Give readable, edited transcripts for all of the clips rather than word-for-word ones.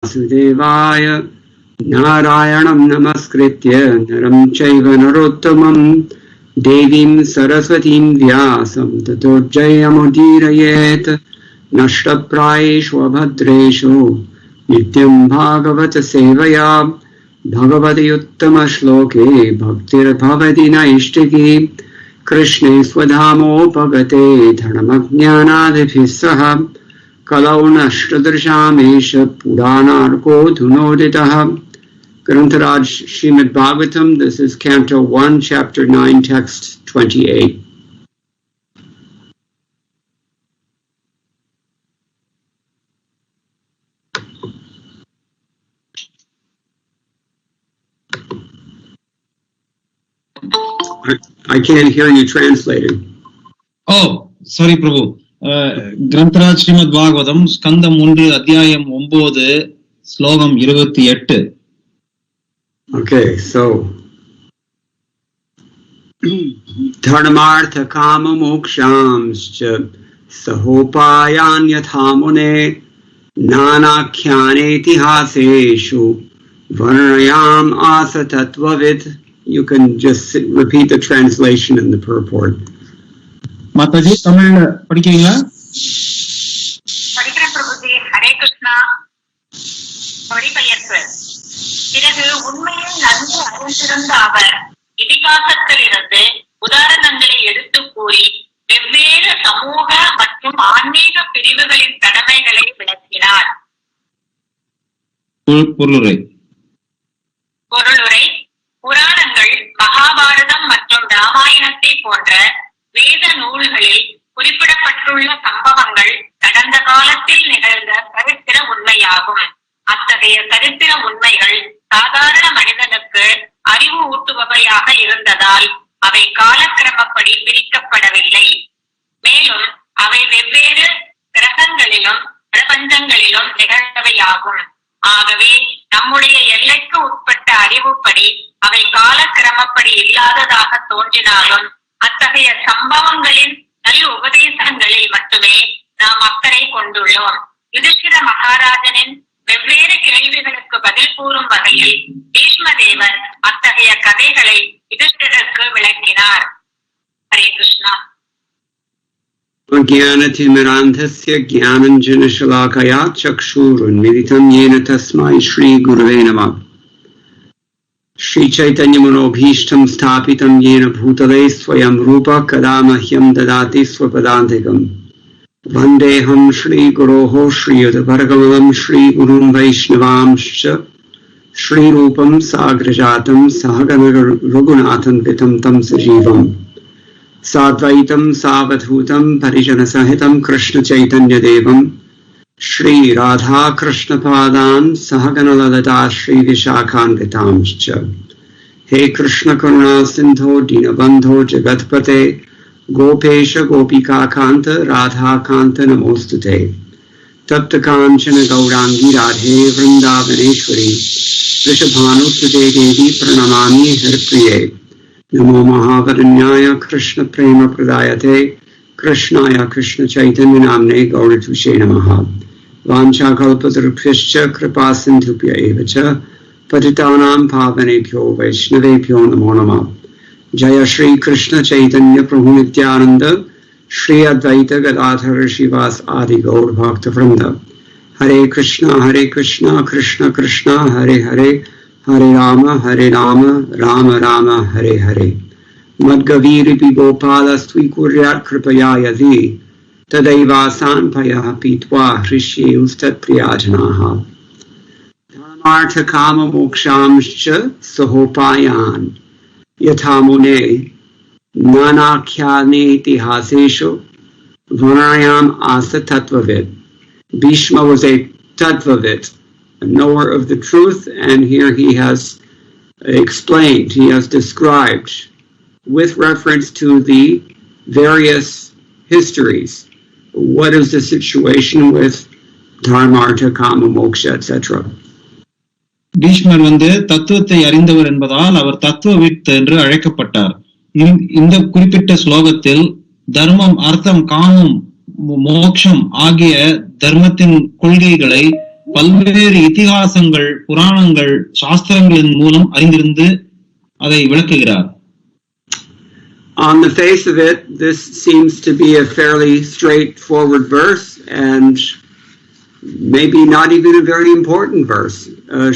वासुदेवाय नारायणं नमस्कृत्य नरं चैव नरोत्तमं देवीं सरस्वतीं व्यासं ततो जयमुदीरयेत् नष्टप्रायेषु अभद्रेषु नित्यं भागवत सेवया भगवति उत्तमश्लोके भक्तिर्भवति नैष्टिकी कृष्णे स्वधामोपगते धर्मज्ञानादिभिः सह कलौ नष्टदृशामेष पुराणार्को धुनोदितः. Grantaraj Srimad Bhagavatam, this is Canto 1, Chapter 9, Text 28. I can't hear you translating. Oh, sorry, Prabhu. Grantaraj Srimad Bhagavatam, Skandam 1, Adhyayam 9, Slogam 28. Okay, so Dharmartha Kama Mokshamscha Sahopayan Yathamune Nanakhyane Tihaseshu Varnayam Asa Tattvavit. You can just repeat the translation in the purport. Mataji, Tamil படிக்கிறீங்களா? படிக்கிறேன் பிரபுஜி. ஹரே கிருஷ்ணா. மொழிபெயர்ப்பு. பிறகு உண்மையை நன்கு அறிந்திருந்த அவர் இதிகாசத்திலிருந்து உதாரணங்களை எடுத்து கூறி வெவ்வேறு சமூக மற்றும் ஆன்மீக பிரிவுகளின் கடமைகளை விளக்கினார். பொருளுரை. புராணங்கள், மகாபாரதம் மற்றும் ராமாயணத்தை போன்ற வேத நூல்களில் குறிப்பிடப்பட்டுள்ள சம்பவங்கள் கடந்த காலத்தில் நிகழ்ந்த சரித்திர உண்மையாகும். அத்தகைய சரித்திர உண்மைகள் சாதாரண மனிதனுக்கு அறிவு ஊட்டுபவையாக இருந்ததால் அவை காலக்கிரமப்படி பிரிக்கப்படவில்லை. மேலும் அவை வெவ்வேறு கிரகங்களிலும் பிரபஞ்சங்களிலும் நிகழ்ந்தவையாகும். ஆகவே நம்முடைய எல்லைக்கு உட்பட்ட அறிவுப்படி அவை காலக்கிரமப்படி இல்லாததாக தோன்றினாலும் அத்தகைய சம்பவங்களின் நல்ல உபதேசங்களில் மட்டுமே நாம் அக்கறை கொண்டுள்ளோம். யுதிஷ்டிர மகாராஜனின் வெவ்வேறு கேள்விகளுக்கு பதில் கூறும் வகையில் பீஷ்மதேவர் அத்தகைய கதைகளை யுதிஷ்டிரருக்கு விளக்கினார். ஹரே கிருஷ்ணா. ज्ञानतिमिरान्धस्य ज्ञानञ्जनशलाकया चक्षुरुन्मिलितं येन तस्मै श्रीगुरवे नमः. श्रीचैतन्यमनोभीष्टं स्थापितं येन भूतले स्वयं रूपः कदा मह्यं ददाति स्वपदान्तिकम्. वन्देऽहं श्रीगुरोः श्रीयुतपरकमलं श्रीगुरुं वैष्णवांश्च श्रीरूपं साग्रजातं सहगण रघुनाथन्वितं तं सजीवम् साद्वैतं सावधूतं परिजनसहितं कृष्णचैतन्यदेवं श्रीराधाकृष्णपादान् सहगणललिता श्रीविशाखान्वितांश्च. हे कृष्णकरुणा सिन्धो दीनबन्धो जगत्पते गोपेश गोपिकाकान्त राधाकान्त नमोस्तुते. तप्तकाञ्चन गौराङ्गी राधे वृन्दावनेश्वरी वृषभानुसुते देवी प्रणमामि हरिप्रिये. नमो महावरण्याय कृष्ण प्रेम प्रदायते कृष्णाय कृष्ण चैतन्य नाम्ने गौरतुषे नमः. वाञ्छाकल्पतरुभ्यश्च कृपा सिन्धुभ्य एव च पतितानां पावनेभ्यो वैष्णवेभ्यो नमो नमः. जय श्री कृष्ण चैतन्य प्रभु नित्यानंद श्री अद्वैत गदाधर श्रीवास आदि गौर भक्त वृंद. हरे कृष्णा कृष्ण कृष्ण हरे हरे हरे राम राम राम हरे हरे. मद्गवीरिपि गोपाल स्वीकुर्यात् कृपया यदि तदैवासान् भयः पीत्वा हृष्येयुस्तत्प्रियाजनाः. धर्मार्थ काम मोक्षांश्च सहोपायान् यथा मुने नानाख्यानेतिहासेषु वर्णयाम आस tattvavid. Bhishma was a tattvavid, a knower of the truth, and here he has explained, he has described with reference to the various histories what is the situation with dharmartha kama moksha etc. பீஷ்மர் தத்துவத்தை அறிந்தவர் என்பதால் அவர் தத்துவவித் என்று அழைக்கப்பட்டார். இந்த குறிப்பிட்ட ஸ்லோகத்தில் தர்மம், அர்த்தம், காமம், மோட்சம் ஆகிய தர்மத்தின் கொள்கைகளை பல்வேறு இதிகாசங்கள், புராணங்கள், சாஸ்திரங்களின் மூலம் அறிந்திருந்து அதை விளக்குகிறார். On the face of it, this seems to be a fairly straightforward verse and maybe not even a very important verse.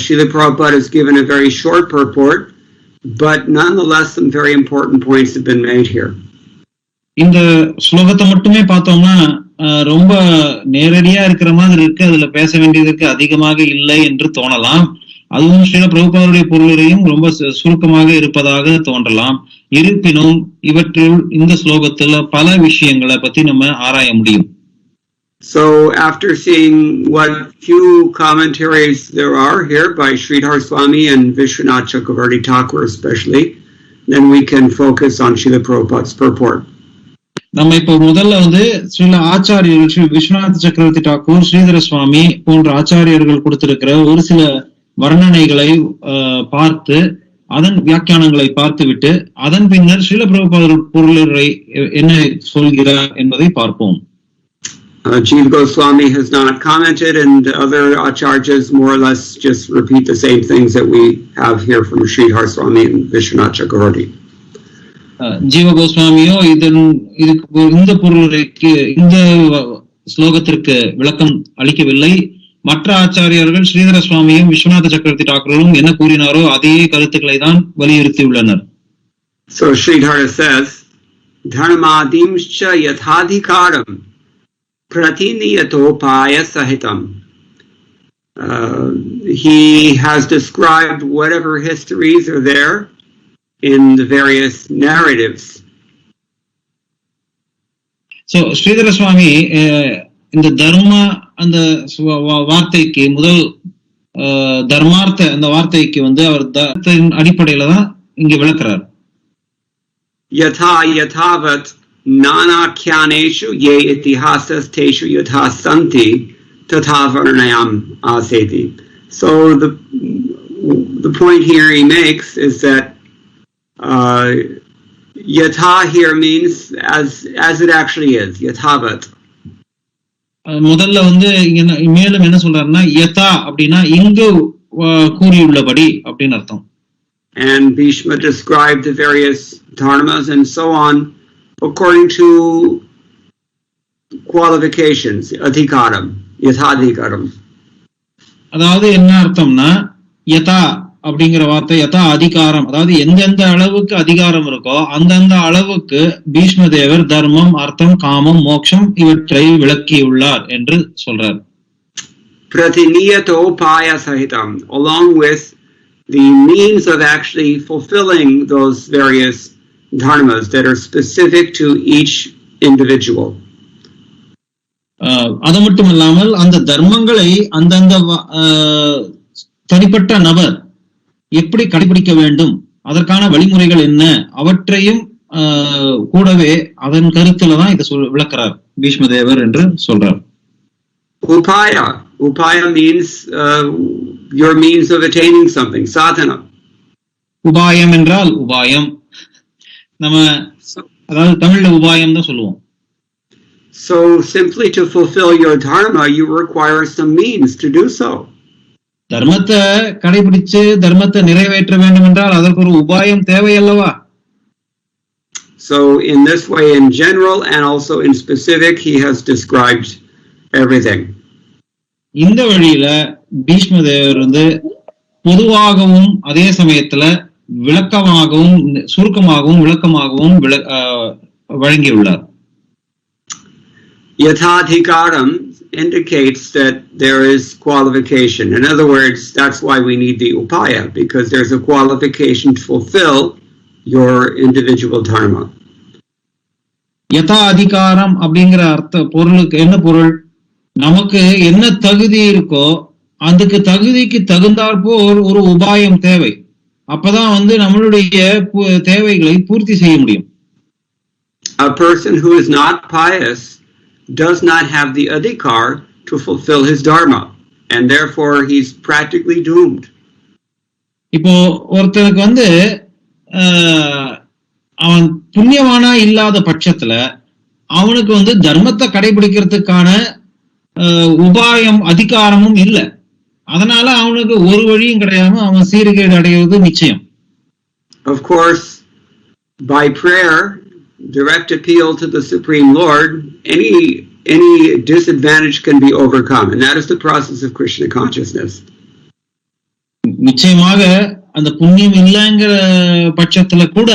Srila Prabhupada has given a very short purport, but nonetheless some very important points have been made here. இந்த ஸ்லோகத்தை மட்டுமே பார்த்தோம்னா ரொம்ப நேரடியா இருக்கிற மாதிரி இருக்கு, அதுல பேச வேண்டியதற்கு அதிகமாக இல்லை என்று தோணலாம். அதுவும் ஸ்ரீல பிரபுபாதருடைய பொருளையும் ரொம்ப சுருக்கமாக இருப்பதாக தோன்றலாம். இருப்பினும் இவற்றில் இந்த ஸ்லோகத்துல பல விஷயங்களை பத்தி நம்ம ஆராய முடியும். So after seeing what few commentaries there are here by Sridhar Swami and Vishwanath Chakravarti Thakur especially, then we can focus on Srila Prabhupada's purport. நம்ம இப்ப முதல்ல ஸ்ரீல ஆச்சாரியர்கள் ஸ்ரீ விஸ்வநாத் சக்கரவர்த்தி டாக்கூர், ஸ்ரீதர சுவாமி போன்ற ஆச்சாரியர்கள் கொடுத்திருக்கிற ஒரு சில வர்ணனைகளை பார்த்து அதன் வியாக்கியானங்களை பார்த்துவிட்டு அதன் பின்னர் ஸ்ரீல பிரபுபாதர் பொருளை என்ன சொல்கிறார் என்பதை பார்ப்போம். Jiva Goswami has not commented, and other acharyas more or less just repeat the same things that we have here from Sridhar Swami and Vishwanath Chakravarti. ஜீவ கோஸ்வாமியோ இந்த பொருளுக்கு இந்த ஸ்லோகத்திற்கு விளக்கம் அளிக்கவில்லை. மற்ற ஆச்சாரியர்கள் ஸ்ரீதர சுவாமியும் விஸ்வநாத சக்கரவர்த்தி டாக்கரும் என்ன கூறினாரோ அதே கருத்துக்களை தான் வலியுறுத்தியுள்ளனர். So Sridhara says, dharmadimscha yathadhikaram pratiniyatopaya sahitam. He has described whatever histories are there in the various narratives. So Sridhara சுவாமி இந்த தர்ம அந்த வார்த்தைக்கு முதல் தர்மார்த்த அந்த வார்த்தைக்கு அவர் தர்மத்தின் அடிப்படையில தான் இங்க விளக்குறார். யதா யதாவத் நானாக்யானேஷு யே இதிஹாசஸ்தேஷு யதா சந்தி ததா வர்ணயாம் ஆசேதி. So the point here he makes is that yatha here means as it actually is, yathavat. முதல்ல மேலும் என்ன சொல்றாருன்னா யதா அப்படின்னா இங்கு கூறியுள்ளபடி அப்படின்னு அர்த்தம். And Bhishma described the various dharmas and so on according to qualifications, adhikaram, yathadhikaram. அதாவது என்ன அர்த்தம்னா யதா அப்படிங்கிற வார்த்தை யதா அதிகாரம், அதாவது எந்தெந்த அளவுக்கு அதிகாரம் இருக்கோ அந்தந்த அளவுக்கு பீஷ்ம தேவர் தர்மம், அர்த்தம், காமம், மோட்சம் இவற்றை விளக்கியுள்ளார் என்று சொல்றார். Pratiniyatopaya sahitam, along with the means of actually fulfilling those various dharmas that are specific to each individual. அது மட்டும் இல்லாமல் அந்த தர்மங்களை அந்தந்த தனிப்பட்ட நபர் எப்படி கடைபிடிக்க வேண்டும், அதற்கான வழிமுறைகள் என்ன, அவற்றையும் கூடவே அதன் கருத்துல தான் இதை விளக்குறார் பீஷ்மதேவர் என்று சொல்றார். Upaya. Upaya means your means of attaining something. Sadhana. உபாயம் என்றால் உபாயம், நம்ம அதாவது தமிழ்ல உபாயம் தான் சொல்லுவோம். So simply to fulfill your dharma, you require some means to do so. தர்மத்தை கடைபிடிச்சு தர்மத்தை நிறைவேற்ற வேண்டும் என்றால் அதற்கு ஒரு உபாயம் தேவை அல்லவா? So in this way, in general and also in specific, he has described everything. இந்த வழியில பீஷ்மதேவர் பொதுவாகவும் அதே சமயத்துல விளக்கமாகவும் சுருக்கமாகவும் விளக்கமாகவும் வழங்கியுள்ளார். Yathadhikaram indicates that there is qualification. In other words, that's why we need the upaya, because there's a qualification to fulfill your individual dharma. யதா அதிகாரம் அப்படிங்கிற பொருளுக்கு என்ன பொருள்? நமக்கு என்ன தகுதி இருக்கோ அதுக்கு தகுதிக்கு தகுந்தாற்போல் ஒரு உபாயம் தேவை. அப்பதான் நம்மளுடைய தேவைகளை பூர்த்தி செய்ய முடியும். A person who is not pious does not have the adhikar to fulfill his dharma, and therefore he's practically doomed. இப்போ ஒருத்தனுக்கு அவன் புண்ணியவானா இல்லாத பட்சத்துல அவனுக்கு தர்மத்தை கடைபிடிக்கிறதுக்கான உபாயம் அதிகாரமும் இல்லை. அதனால அவனுக்கு ஒரு வழியும் கிடையாம அவன் சீர்கேடு அடைகிறது நிச்சயம். Of course, by prayer, direct appeal to the Supreme Lord, any disadvantage can be overcome, and that is the process of Krishna consciousness. நிச்சயமாக அந்த புண்ணியம் இல்லைங்கிற பட்சத்துல கூட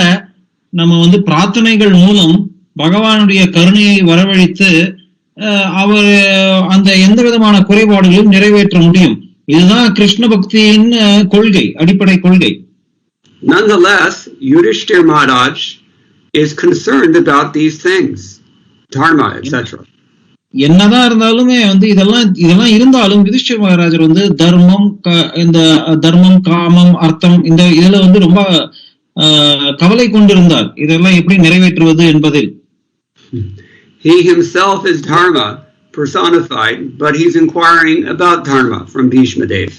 நம்ம பிரார்த்தனைகள் மூலம் பகவானுடைய கருணையை வரவழைத்து அவர் அந்த எந்த விதமான குறைபாடுகளையும் நிறைவேற்ற முடியும். இதுதான் கிருஷ்ண பக்தியின் கொள்கை, அடிப்படை கொள்கை. Nonetheless, Yudhishthira Maharaj is concerned about these things, dharma, etc. என்னதான் இருந்தாலுமே இதெல்லாம் இருந்தாலும் யுதிஷ்டிர மகாராஜர் தர்மம், இந்த தர்மம், காமம், அர்த்தம், இந்த இதுல ரொம்ப கவலை கொண்டிருந்தார். இதெல்லாம் எப்படி நிறைவேற்றுவது என்பதில். He himself is dharma personified, but he's inquiring about dharma from Bhishma Dev.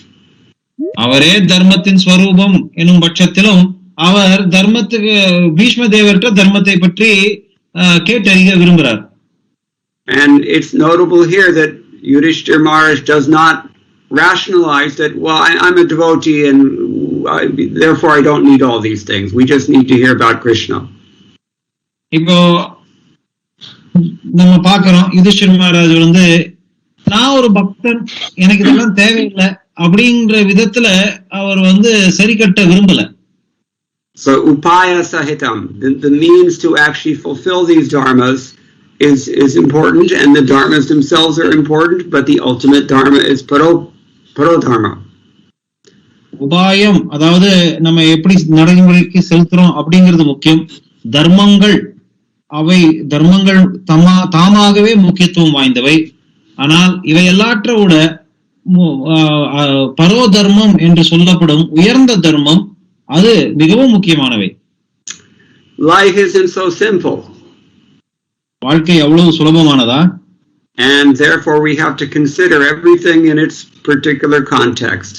அவரே தர்மத்தின் ஸ்வரூபம் என்னும் பட்சத்திலும் அவர் தர்மத்துக்கு பீஷ்ம தேவர்கிட்ட தர்மத்தை பற்றி கேட்டறிய விரும்புகிறார். And it's notable here that Yudhishthira Maharaj does not rationalize that, well, I'm a devotee and therefore I don't need all these things. We just need to hear about Krishna. இப்போ நம்ம பார்க்கிறோம் யுதிஷ்டிர மகாராஜ் நான் ஒரு பக்தன், எனக்கு இதெல்லாம் தேவையில்லை அப்படிங்கிற விதத்துல அவர் சரி கட்ட விரும்பல. So upaya sahitam, the means to actually fulfill these dharmas is important, and the dharmas themselves are important, but the ultimate dharma is parodharma. உபாயம், அதாவது நம்ம எப்படி நடைமுறைக்கு செலுத்துறோம் அப்படிங்கிறது முக்கியம். தர்மங்கள் தாமாகவே முக்கியத்துவம் வாய்ந்தவை. ஆனால் இவை எல்லாற்றோட பரோ தர்மம் என்று சொல்லப்படும் உயர்ந்த தர்மம் அது மிகவும் முக்கியமானவை. Life isn't so simple. வாழ்க்கை அவ்வளவு சுலபமானதா? And therefore we have to consider everything in its particular context.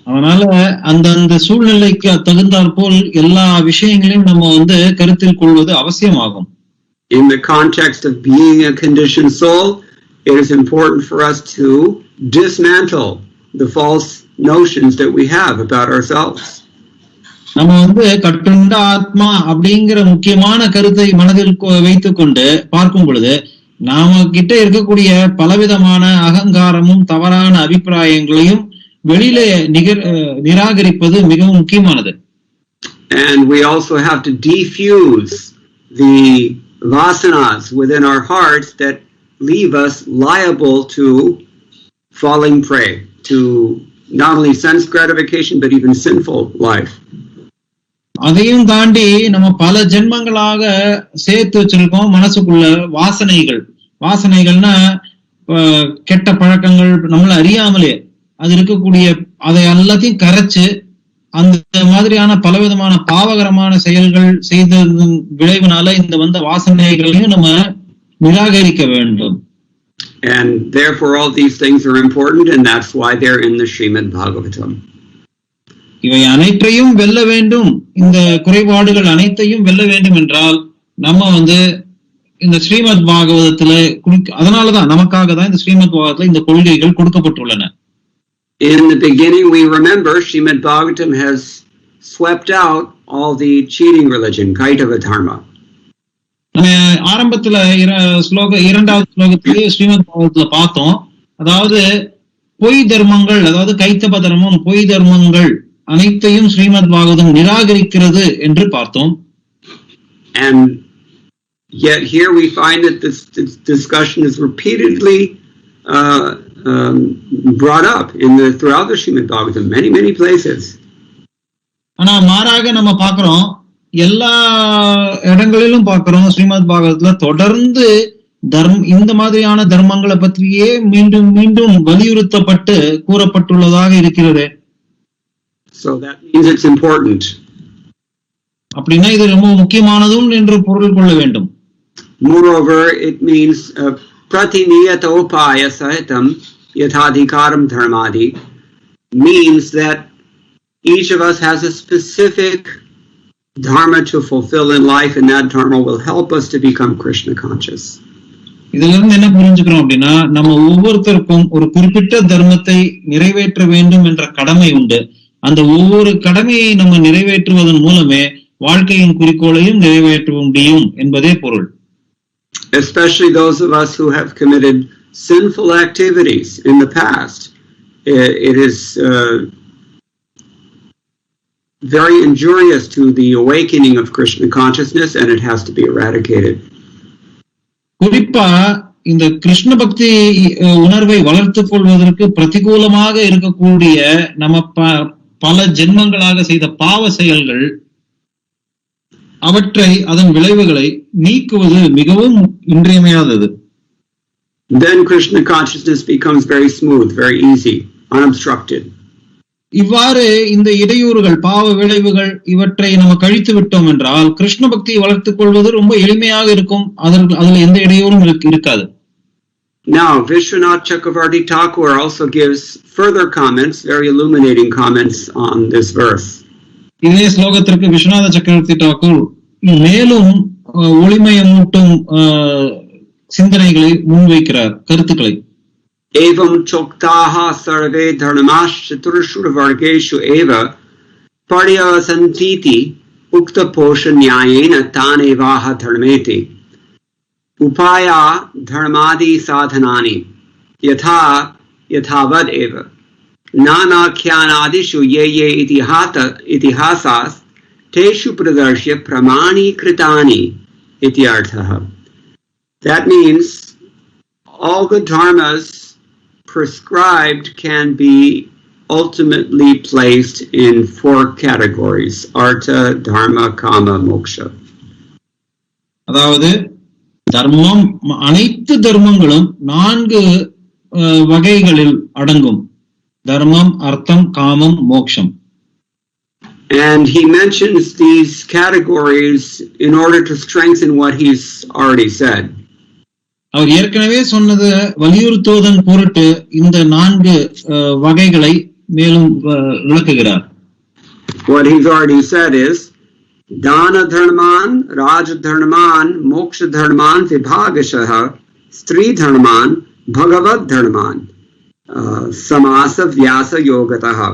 அதனால அந்த சூழ்நிலைக்கு தகுந்தாற் போல் எல்லா விஷயங்களையும் நம்ம கருத்தில் கொள்வது அவசியமாகும். In the context of being a conditioned soul, it is important for us to dismantle the false notions that we have about ourselves. நம்ம கட்டுண்ட ஆத்மா அப்படிங்கிற முக்கியமான கருத்தை மனதில் வைத்துக் கொண்டு பார்க்கும் பொழுது நாம கிட்ட இருக்கக்கூடிய பலவிதமான அகங்காரமும் தவறான அபிப்பிராயங்களையும் வெளியில நிராகரிப்பது மிகவும் முக்கியமானது. And we also have to defuse the vasanas within our hearts that leave us liable to falling prey to not only sense gratification but even sinful life. அதையும் தாண்டி நம்ம பல ஜென்மங்களாக சேர்த்து வச்சிருக்கோம் மனசுக்குள்ள வாசனைகள்னா கெட்ட பழக்கங்கள், நம்மள அறியாமலே அது இருக்கக்கூடிய அதை எல்லாத்தையும் கரைச்சு அந்த மாதிரியான பலவிதமான பாவகரமான செயல்கள் செய்ததன் விளைவுனால இந்த வாசனைகளையும் நம்ம நிராகரிக்க வேண்டும். And therefore all these things are important, and that's why they're in the Srimad Bhagavatam. இவை அனைத்தையும் வெல்ல வேண்டும், இந்த குறைபாடுகள் அனைத்தையும் வெல்ல வேண்டும் என்றால் நம்ம இந்த ஸ்ரீமத் பாகவதத்துல அதனாலதான் நமக்காக தான் இந்த ஸ்ரீமத் பாகவதத்துல இந்த கொள்கைகள் கொடுக்கப்பட்டுள்ளன. In the beginning, we remember Srimad Bhagavatam has swept out all the cheating religion, Kaitava Dharma. ஆரம்பத்துல இரண்டாவது ஸ்லோகத்திலே ஸ்ரீமத் பாகவதத்துல பார்த்தோம். அதாவது பொய் தர்மங்கள், அதாவது கைத்தப தர்மம், பொய் தர்மங்கள் அனைத்தையும் ஸ்ரீமத் பாகவதம் நிராகரிக்கிறது என்று பார்த்தோம். And yet here we find that this discussion is repeatedly brought up throughout the Srimad Bhagavatam, many places. ஆனா மாறாக நம்ம பார்க்கிறோம், எல்லா இடங்களிலும் பார்க்கிறோம் ஸ்ரீமத் பாகவதத்துல தொடர்ந்து இந்த மாதிரியான தர்மங்களை பற்றியே மீண்டும் மீண்டும் வலியுறுத்தப்பட்டு கூறப்பட்டுள்ளதாக இருக்கிறது. So that means it's important. அப்படின்னா இது ரொம்ப முக்கியமானதும் என்று பொருள் கொள்ள வேண்டும். Moreover, it means pratiniyata upaya sahitam yathadhikaram dharmadi means that each of us has a specific dharma to fulfill in life, and that dharma will help us to become Krishna conscious. இதுல இருந்து என்ன புரிஞ்சுக்கிறோம் அப்படின்னா, நம்ம ஒவ்வொருத்தருக்கும் ஒரு குறிப்பிட்ட தர்மத்தை நிறைவேற்ற வேண்டும் என்ற கடமை உண்டு. அந்த ஒவ்வொரு கடமையை நம்ம நிறைவேற்றுவதன் மூலமே வாழ்க்கையின் குறிக்கோளையும் நிறைவேற்ற முடியும் என்பதே பொருள். Especially those of us who have committed sinful activities in the past. It is very injurious to the awakening of Krishna consciousness, and it has to be eradicated. குறிப்பா இந்த கிருஷ்ண பக்தி உணர்வை வளர்த்துக் கொள்வதற்கு பிரதிகூலமாக இருக்கக்கூடிய நம்ம பல ஜென்மங்களாக செய்த பாவ செயல்கள், அவற்றை அதன் விளைவுகளை நீக்குவது மிகவும் இன்றியமையாதது. Then Krishna consciousness becomes very smooth, very easy, unobstructed. இவ்வாறு இந்த இடையூறுகள், பாவ விளைவுகள் இவற்றை நம்ம கழித்து விட்டோம் என்றால் கிருஷ்ண பக்தியை வளர்த்துக் கொள்வது ரொம்ப எளிமையாக இருக்கும். அதுல எந்த இடையூறும் இருக்காது. Now, Vishwanath Chakravarti Thakur also gives further comments, very illuminating comments on this verse. இதே ஸ்லோகத்திற்கு விஸ்வநாத சக்கரவர்த்தி டாக்கூர் மேலும் ஒளிமயமூட்டும் சிந்தனைகளை முன்வைக்கிறார், கருத்துக்களை. Evam choktaha sarve dharmash chaturshur vargeshu eva paryasantiti ukta posha nyayena tanevaha dharmeti upaya dharmadi sadhanani yatavad eva nanakyanadishu ye itihasas teshu pradarshya pramani kritani ityarthaha. That means all the dharmas prescribed can be ultimately placed in 4 categories: artha, dharma, kama, moksha. அதாவது தர்மம், அனைத்து தர்மங்களும் 4 வகைகளில் அடங்கும்: தர்மம், அர்த்தம், காமம், மோக்ஷம். And he mentions these categories in order to strengthen what he's already said. அவர் ஏற்கனவே சொன்னதை வலியுறுத்துவதன் பொருட்டு இந்த 4 வகைகளை மேலும் விளக்குகிறார். What he's already said is dana dharman, raja dharman, moksha dharman vibhagashaha, stri dharman, bhagavad dharman, samasa vyasa yogataha.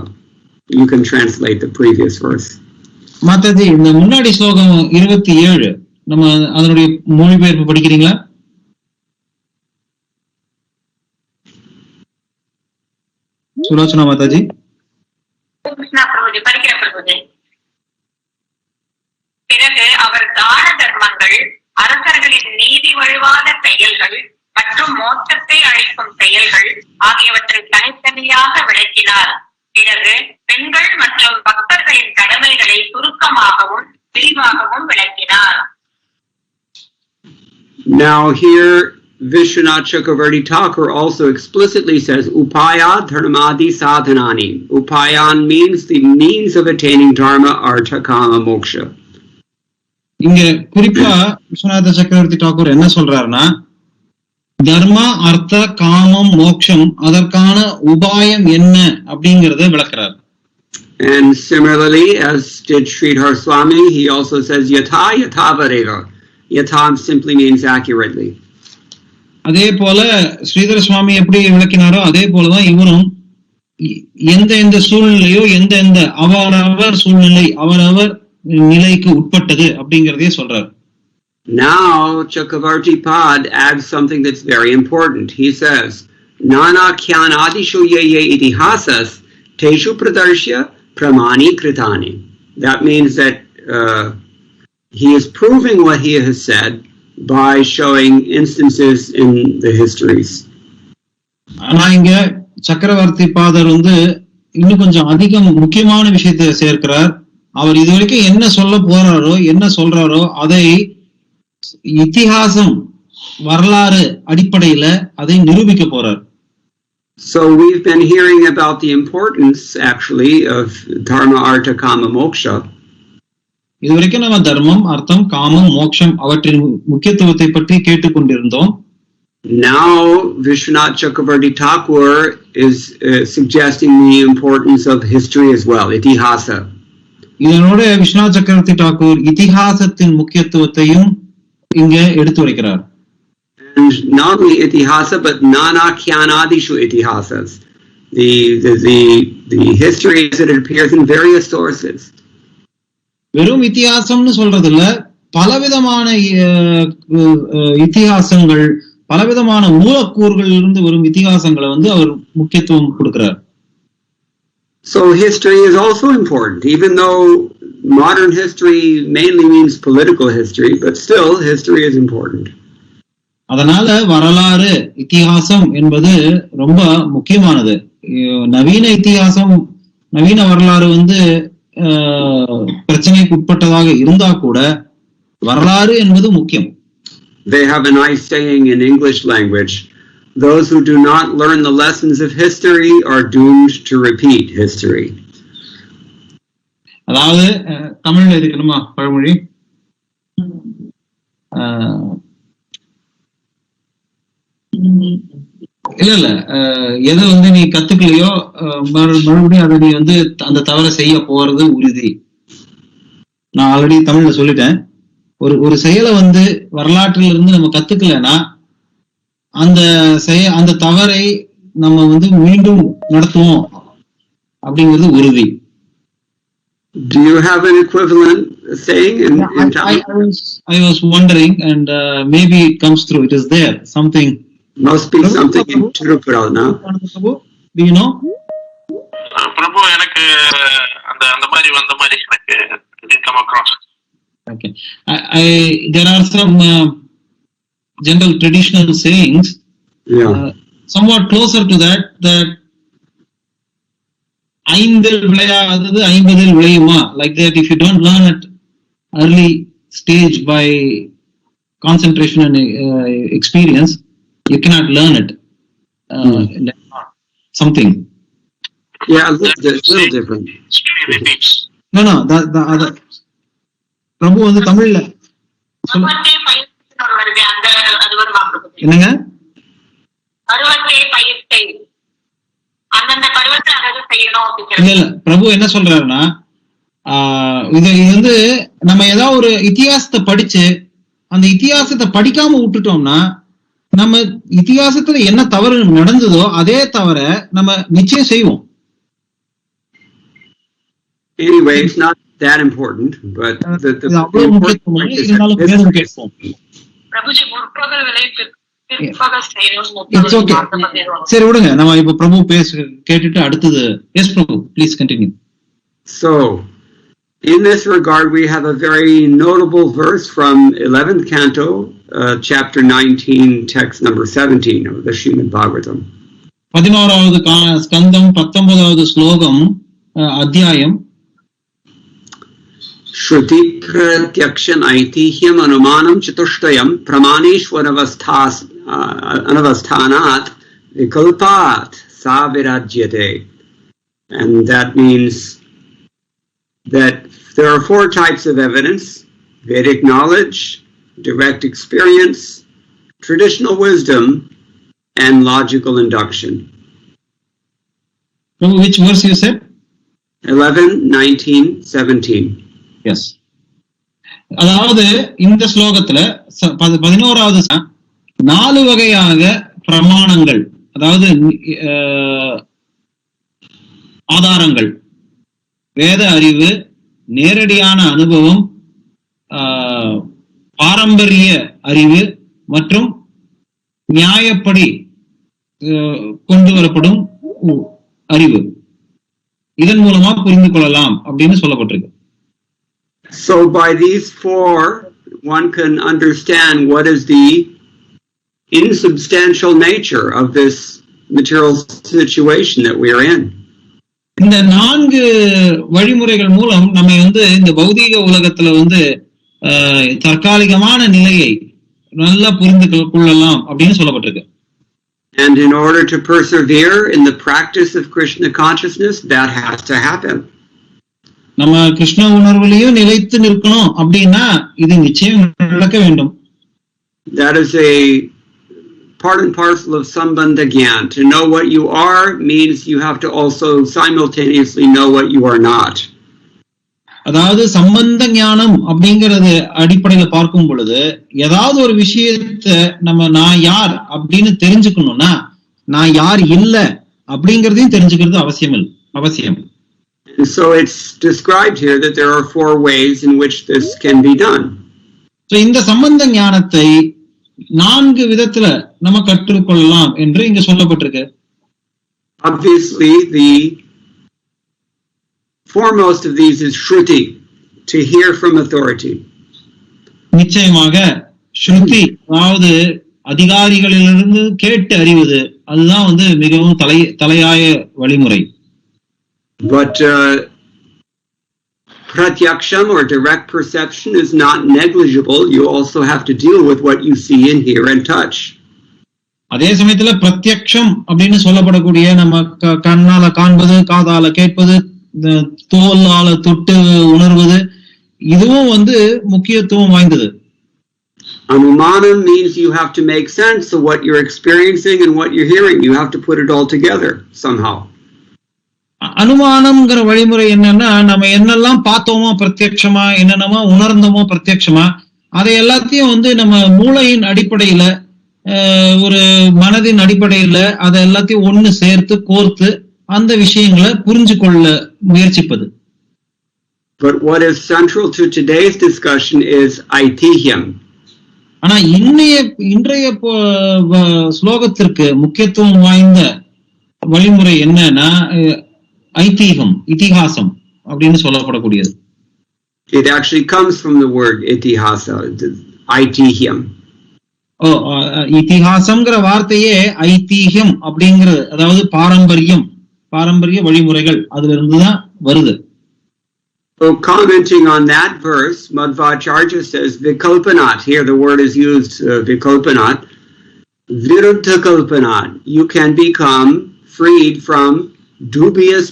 You can translate the previous verse. Mataji, இந்த முன்னாடி ஸ்லோகம் 27 நம்ம அதனுடைய மொழிபெயர்ப்பு படிக்கிறீங்களா? சுலோச்சனா மாதாஜி. பிறகு அவர் தான தர்மங்கள், அரசர்களின் நீதி வழுவாத செயல்கள் மற்றும் மோட்சத்தை அளிக்கும் செயல்கள் ஆகியவற்றை தனித்தனியாக விளக்கினார். பிறகு பெண்கள் மற்றும் பக்தர்களின் கடமைகளை சுருக்கமாகவும் விரிவாகவும் விளக்கினார். Now here Vishwanath Chakravarti Thakur also explicitly says upaya dharmadi sadhanani. Upayan means the means of attaining dharma, artha, kama, moksha. இங்க குறிப்பா விஸ்வநாத சக்கரவர்த்தி டாக்கூர் என்ன சொல்றாருன்னா, தர்மா, அர்த்த, காமம், மோக்ஷம் அதற்கான உபாயம் என்ன அப்படிங்கறத விளக்குறார். And similarly, as did Sridhar Swami, he also says yatha yathavareva. Yatha simply means accurately. அதே போல ஸ்ரீதர சுவாமி எப்படி விளக்கினாரோ அதே போலதான் இவரும் எந்த சூழ்நிலையோ எந்த அவரவர் சூழ்நிலை அவரவர் நிலைக்கு உட்பட்டது அப்படிங்கறதே சொல்றார். Now Chakravarti Pad adds something that's very important. He says nana kyanadishu ye itihasas teshu pradarshya pramani kritani. That means that he is proving what he has said by showing instances in the histories. ஆனா இங்க சக்கரவர்த்தி father இன்னும் கொஞ்சம் அதிகம் முக்கியமான விஷயத்தை சேர்க்கிறார். அவர் இதுவரைக்கும் என்ன சொல்ல போறாரோ என்ன சொல்றாரோ அதை இதிகாசம் வரலாறு அடிப்படையில அதை நிரூபிக்க போறார். So we've been hearing about the importance actually of dharma, artha, kama, moksha. இதுவரைக்கும் நம்ம தர்மம், அர்த்தம், காமம், மோட்சம் அவற்றின் முக்கியத்துவத்தை பற்றி கேட்டுக்கொண்டிருந்தோம். Now Vishwanath Chakravarti Thakur is suggesting the importance of history as well, itihasa. இதனோட விஸ்வநாத் சக்கரவர்த்தி டாக்கூர் இதிகாசத்தின் முக்கியத்துவத்தையும் இங்க எடுத்துரைக்கிறார். And not only itihasa, but nanakyanadishu itihasas. The history as it appears in various sources. வெறும் இத்தியாசம்னு சொல்றது இல்ல, பலவிதமான இத்திஹாசங்கள், பலவிதமான மூலக்கூறுகள் இருந்து வரும் இத்திஹாசங்களை அவர் முக்கியத்துவம் கொடுக்கிறார். So history is also important, even though modern history mainly means political history, but still history is important. அதனால வரலாறு, இத்திஹாசம் என்பது ரொம்ப முக்கியமானது. நவீன இத்திஹாசம், நவீன வரலாறு பிரச்சனைக்கு உட்பட்டதாக இருந்தா கூட வரலாறு என்பது முக்கியம். They have a nice saying in English language: those who do not learn the lessons of history are doomed to repeat history. அதாவது தமிழ்ல இருக்கணுமா பழமொழி? இல்ல எதை நீ கத்துக்கலையோ மறுபடியும் அதை நீ அந்த தவறை செய்ய போறது உறுதி. நான் ஆல்ரெடி தமிழ்ல சொல்லிட்டேன். ஒரு செயலை வரலாற்றில இருந்து நம்ம கத்துக்கலன்னா அந்த தவறை நம்ம மீண்டும் நடத்துவோம் அப்படிங்கிறது உறுதி. Do you have an equivalent saying in I was wondering, and maybe it comes through. It is there. Something must be something in Tirupura now. Do you know? Prabhu, எனக்கு அந்த மாதிரி எனக்கு didn't come across. Okay. There are some general traditional sayings. Yeah. Somewhat closer to that ஐந்தில் விளையாதது ஐம்பதில் விளையுமா, like that. If you don't learn at early stage by concentration and experience, you cannot learn it. Something. Yeah, a little different. No, the other. பிரபு தமிழ்ல என்னங்க? இல்ல பிரபு என்ன சொல்றாருன்னா, இது நம்ம ஏதாவது ஒரு இத்தியாசத்தை படிச்சு அந்த இத்தியாசத்தை படிக்காம விட்டுட்டோம்னா நம்ம இத்தியாசத்துல என்ன தவறு நடந்ததோ அதே தவிர நம்ம நிச்சயம் செய்வோம். Anyway, it's not that important, but the It's okay. சரி விடுங்க, நம்ம இப்ப பிரபு கேட்டுட்டு அடுத்தது. Yes, Prabhu, please continue. So, in this regard, we have a very notable verse from 11th canto, chapter 19, text number 17 of the Srimad Bhagavatam. 11வது ஸ்கந்தம் 19வது ஸ்லோகம் அத்தியாயம். Shruti pratyakshan aitihyam anumanam chatushtayam pramaneshwaravasthanat vikalpat savirajyate. And that means that there are 4 types of evidence: Vedic knowledge, direct experience, traditional wisdom, and logical induction. Which verse you said? 11, 19, 17. Yes. அதாவது இந்த ஸ்லோகத்துல 11வது 4 வகையாக பிரமாணங்கள், அதாவது ஆதாரங்கள், வேத அறிவு, நேரடியான அனுபவம், பாரம்பரிய அறிவு மற்றும் நியாயப்படி கொண்டு வரப்படும் அறிவு, இதன் மூலமா புரிந்து கொள்ளலாம் அப்படின்னு சொல்லப்பட்டிருக்கு. So by these 4, one can understand what is the insubstantial nature of this material situation that we are in. இந்த 4 வழிமுறைகள் மூலம் நம்ம இந்த பௌதீக உலகத்துல தற்காலிகமான நிலையை நல்லா புரிந்து கொள்ளலாம் அப்படின்னு சொல்லப்பட்டிருக்கு. And in order to persevere in the practice of Krishna consciousness, that has to happen. நம்ம கிருஷ்ண உணர்வுலயும் நிலைத்து நிற்கணும் அப்படின்னா இது நிச்சயம் நடக்க வேண்டும். That is a part and parcel of sambandha gyan. To know what you are means you have to also simultaneously know what you are not. அதாவது சம்பந்த ஞானம் அப்படிங்கறது அடிப்படையில பார்க்கும் பொழுது ஏதாவது ஒரு விஷயத்த நம்ம நான் யார் அப்படின்னு தெரிஞ்சுக்கணும்னா நான் யார் இல்ல அப்படிங்கறதையும் தெரிஞ்சுக்கிறது அவசியம். So it's described here that there are 4 ways in which this can be done. So இந்த சம்பந்த ஞானத்தை 4 விதத்துல நம்ம கற்றுக்கொள்ளலாம் என்று இங்க சொல்லப்பட்டிருக்கு. Obviously, the foremost of these is Shruti, to hear from authority. நிச்சயமாக ஸ்ருதி, அதாவது அதிகாரிகளிலிருந்து கேட்டு அறிவது, அதுதான் மிகவும் தலையாய வழிமுறை. But pratyaksham or direct perception is not negligible. You also have to deal with what you see and hear and touch. அதே சமயத்துல பிரத்யக்ஷம் அப்படின்னு சொல்லப்படக்கூடிய நம்ம கண்ணால காண்பது, காதால கேட்பது, தோலால தொட்டு உணர்வது, இதுவும் முக்கியத்துவம் வாய்ந்தது. Anumanam means you have to make sense of what you're experiencing and what you're hearing. You have to put it all together somehow. அனுமானம்ங்கிற வழிமுறை என்னன்னா, நம்ம என்னெல்லாம் பார்த்தோமோ பிரத்யக்ஷமா, என்னென்னமோ உணர்ந்தோமோ பிரத்யக்ஷமா, அதை எல்லாத்தையும் நம்ம மூளையின் அடிப்படையில, ஒரு மனதின் அடிப்படையில அதை எல்லாத்தையும் ஒண்ணு சேர்த்து கோர்த்து அந்த விஷயங்களை புரிஞ்சு கொள்ள முயற்சிப்பது. But what is central to today's discussion is ஐதிஹ்யம். ஆனா இன்றைய ஸ்லோகத்திற்கு முக்கியத்துவம் வாய்ந்த வழிமுறை என்னன்னா ஐதீகம், இதிகாசம் அப்படின்னு சொல்லப்படக்கூடியது. It actually comes from the word itihasa, ஐதிஹ்யம். இதிகாசம்ங்கிற வார்த்தையே ஐதீகம் அப்படிங்கிறது, அதாவது பாரம்பரிய வழிமுறைகள், அதுல இருந்துதான் வருது. So commenting on that verse, Madhvacharya says vikalpanat. Here the word is used, vikalpanat. Viruddha kalpanat. You can become freed from dubious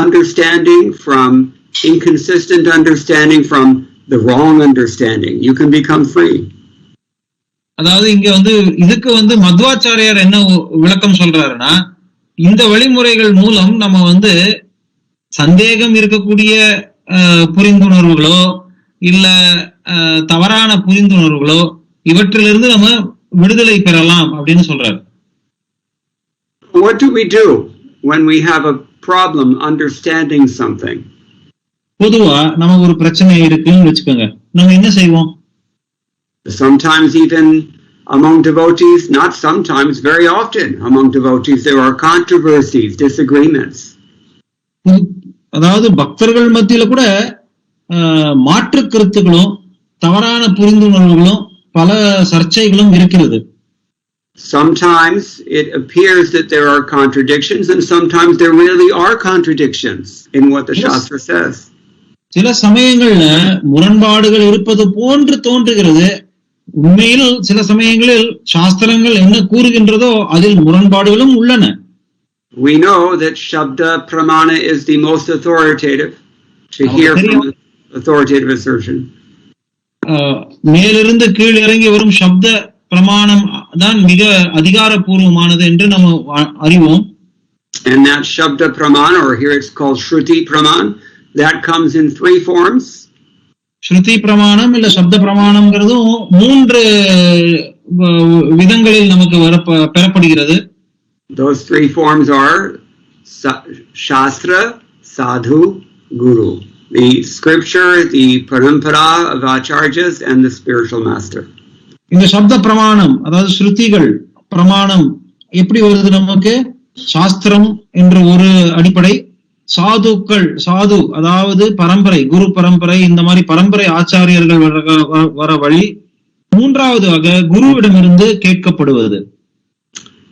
understanding, from inconsistent understanding, from the wrong understanding. You can become free. அதாவது இங்க இதுக்கு மத்வாச்சாரியார் என்ன விளக்கம் சொல்றாருன்னா, இந்த வழிமுறைகள் மூலம் நம்ம சந்தேகம் இருக்கக்கூடிய புரிந்துணர்வுகளோ இல்ல தவறான புரிந்துணர்வுகளோ இவற்றிலிருந்து நம்ம விடுதலை பெறலாம் அப்படின்னு சொல்றாரு. What do we do when we have a problem understanding something? பொதுவா நமக்கு ஒரு பிரச்சனை இருக்குன்னு வச்சுக்கோங்க, நம்ம என்ன செய்வோம்? Sometimes even among devotees, not sometimes, very often among devotees, there are controversies, disagreements. அதாவது பக்தர்கள் மத்தியில கூட மாற்று கருத்துக்களும் தவறான புரிந்துணர்வுகளும் பல சர்ச்சைகளும் இருக்கிறது. Sometimes it appears that there are contradictions, and sometimes there really are contradictions in what the Shastra says. சில சமயங்கள்ல முரண்பாடுகள் இருப்பது போன்று தோன்றுகிறது. உண்மையில் சில சமயங்களில் சாஸ்திரங்கள் என்ன கூறுகின்றதோ அதில் முரண்பாடுகளும் உள்ளன. We know that Shabda Pramana is the most authoritative to hear from authoritative assertion. மேலிருந்து கீழ் இறங்கி வரும் சப்த பிரமாணம் தான் மிக அதிகாரப்பூர்வமானது என்று நம்ம அறிவோம். And that Shabda Pramana, or here it's called Shruti Praman, that comes in 3 forms. ஸ்ருதி பிரமாணம் இல்ல சப்த பிரமாணம்ங்கிறதும் 3 விதங்களில் நமக்கு பெறப்படுகிறது. Those 3 forms are Shastra, Sadhu, Guru. The scripture, the parampara of acharyas, and the spiritual master. இந்த சப்த பிரமாணம், அதாவது ஸ்ருதிகள் பிரமாணம் எப்படி வருது நமக்கு? சாஸ்திரம் என்ற ஒரு அடிப்படை, சாது அதாவது பரம்பரை, குரு பரம்பரை, இந்த மாதிரி பரம்பரை ஆச்சாரியர்கள் வர வழி. 3வதாக குருவிடமிருந்து கேட்கப்படுவது.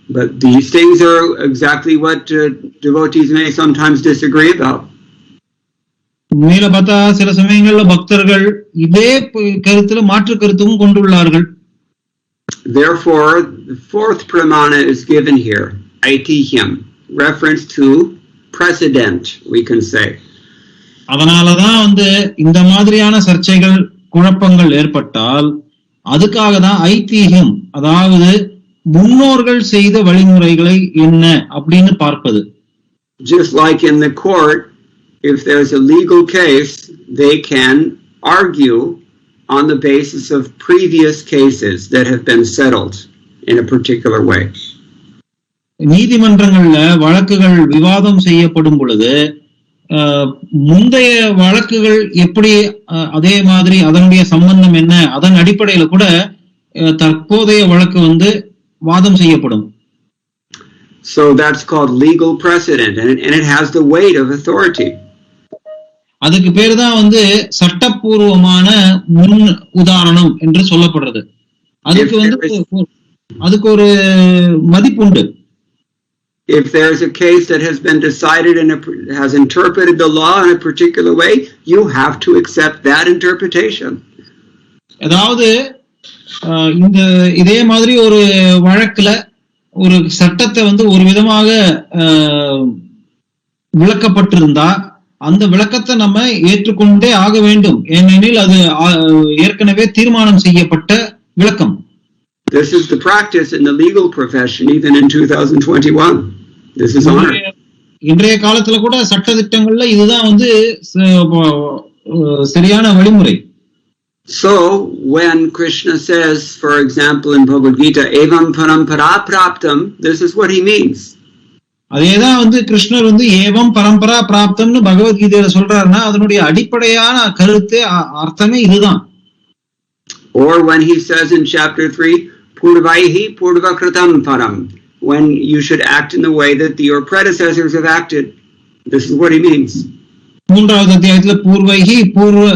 But these things are exactly what devotees may sometimes disagree about. மேல பார்த்தா சில சமயங்கள்ல பக்தர்கள் இதே கருத்துல மாற்று கருத்தும் கொண்டுள்ளார்கள். Therefore, the 4th pramana is given here, aitihyam, reference to precedent, we can say. அதனாலதான் இந்த மாதிரியான சர்ச்சைகள் குழப்பங்கள் ஏற்பட்டால் அதுக்காக தான் ஐதீகம், அதாவது முன்னோர்கள் செய்த வழிமுறைகளை என்ன அப்படின்னு பார்ப்பது. Just like in the court, if there's a legal case, they can argue on the basis of previous cases that have been settled in a particular way. நீதிமன்றங்கள்ல வழக்குகள் விவாதம் செய்யப்படும் பொழுது முந்தைய வழக்குகள் எப்படி அதே மாதிரி அதனுடைய சம்பந்தம் என்ன அதன் அடிப்படையில கூட தற்போதைய வழக்கு வந்து வாதம் செய்யப்படும். So that's called legal precedent, and it has the weight of authority. அதுக்கு பேரு தான் வந்து சட்டப்பூர்வமான முன் உதாரணம் என்று சொல்லப்படுறது. அதுக்கு ஒரு மதிப்புண்டு. If there's a case that has been decided and has interpreted the law in a particular way, you have to accept that interpretation. அதாவது இந்த இதே மாதிரி ஒரு வழக்குல ஒரு சட்டத்தை வந்து ஒரு விதமாக விளக்கப்பட்டிருந்தா அந்த விளக்கத்தை நம்ம ஏற்றுக்கொண்டே ஆக வேண்டும், ஏனெனில் அது ஏற்கனவே தீர்மானம் செய்யப்பட்ட விளக்கம். This is the practice in the legal profession even in 2021. This is honor. இன்றைய காலத்துல கூட சட்ட திட்டங்கள்ல இதுதான் வந்து சரியான வழிமுறை. So when Krishna says, for example, in Bhagavad Gita, evam parampara praptam, this is what he means. அதேதான் வந்து கிருஷ்ணர் வந்து ஏவம் பரம்பரா பிராப்தம்னு பகவத்கீதையில சொல்றாருன்னா அதனுடைய அடிப்படையான கருத்து அர்த்தமே இதுதான். Or when he says in chapter 3, purvaihi purvakritam param, when you should act in the way that your predecessors have acted, this is what he means. மூன்றாவது அத்தியாயத்துல பூர்வைஹி பூர்வ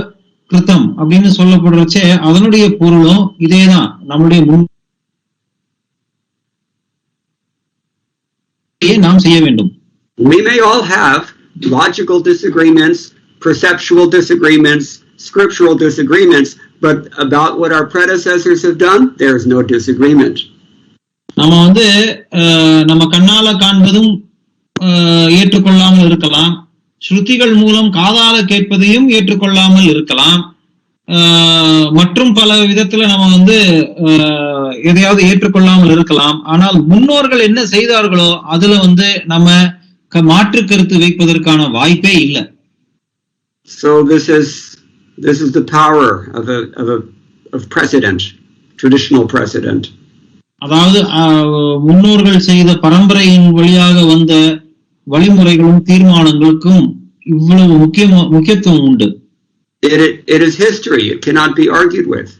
கிருத்தம் அப்படின்னு சொல்லப்படுறச்சே அதனுடைய பொருளும் இதேதான். நம்முடைய நாம் செய்ய வேண்டும். We may all have logical disagreements, perceptual disagreements, scriptural disagreements, but about what our predecessors have done, there is no disagreement. நம்ம வந்து நம்ம கண்ணால காண்பதும் ஏற்றுக்கொள்ளாமல் இருக்கலாம், ஸ்ருதிகள் மூலம் காதால கேட்பதையும் ஏற்றுக்கொள்ளாமல் இருக்கலாம், மற்றும் பல விதத்துல நம்ம வந்து எதையாவது ஏற்றுக்கொள்ளாமல் இருக்கலாம். ஆனால் முன்னோர்கள் என்ன செய்தார்களோ அதுல வந்து நம்ம மாற்று கருத்து வைப்பதற்கான வாய்ப்பே இல்லை. So this is the power of precedent, traditional precedent. அதாவது முன்னோர்கள் செய்த பரம்பரையின் வழியாக வந்த வழிமுறைகளும் தீர்மானங்களுக்கும் இவ்வளவு முக்கியத்துவம் உண்டு. It is history. It cannot be argued with.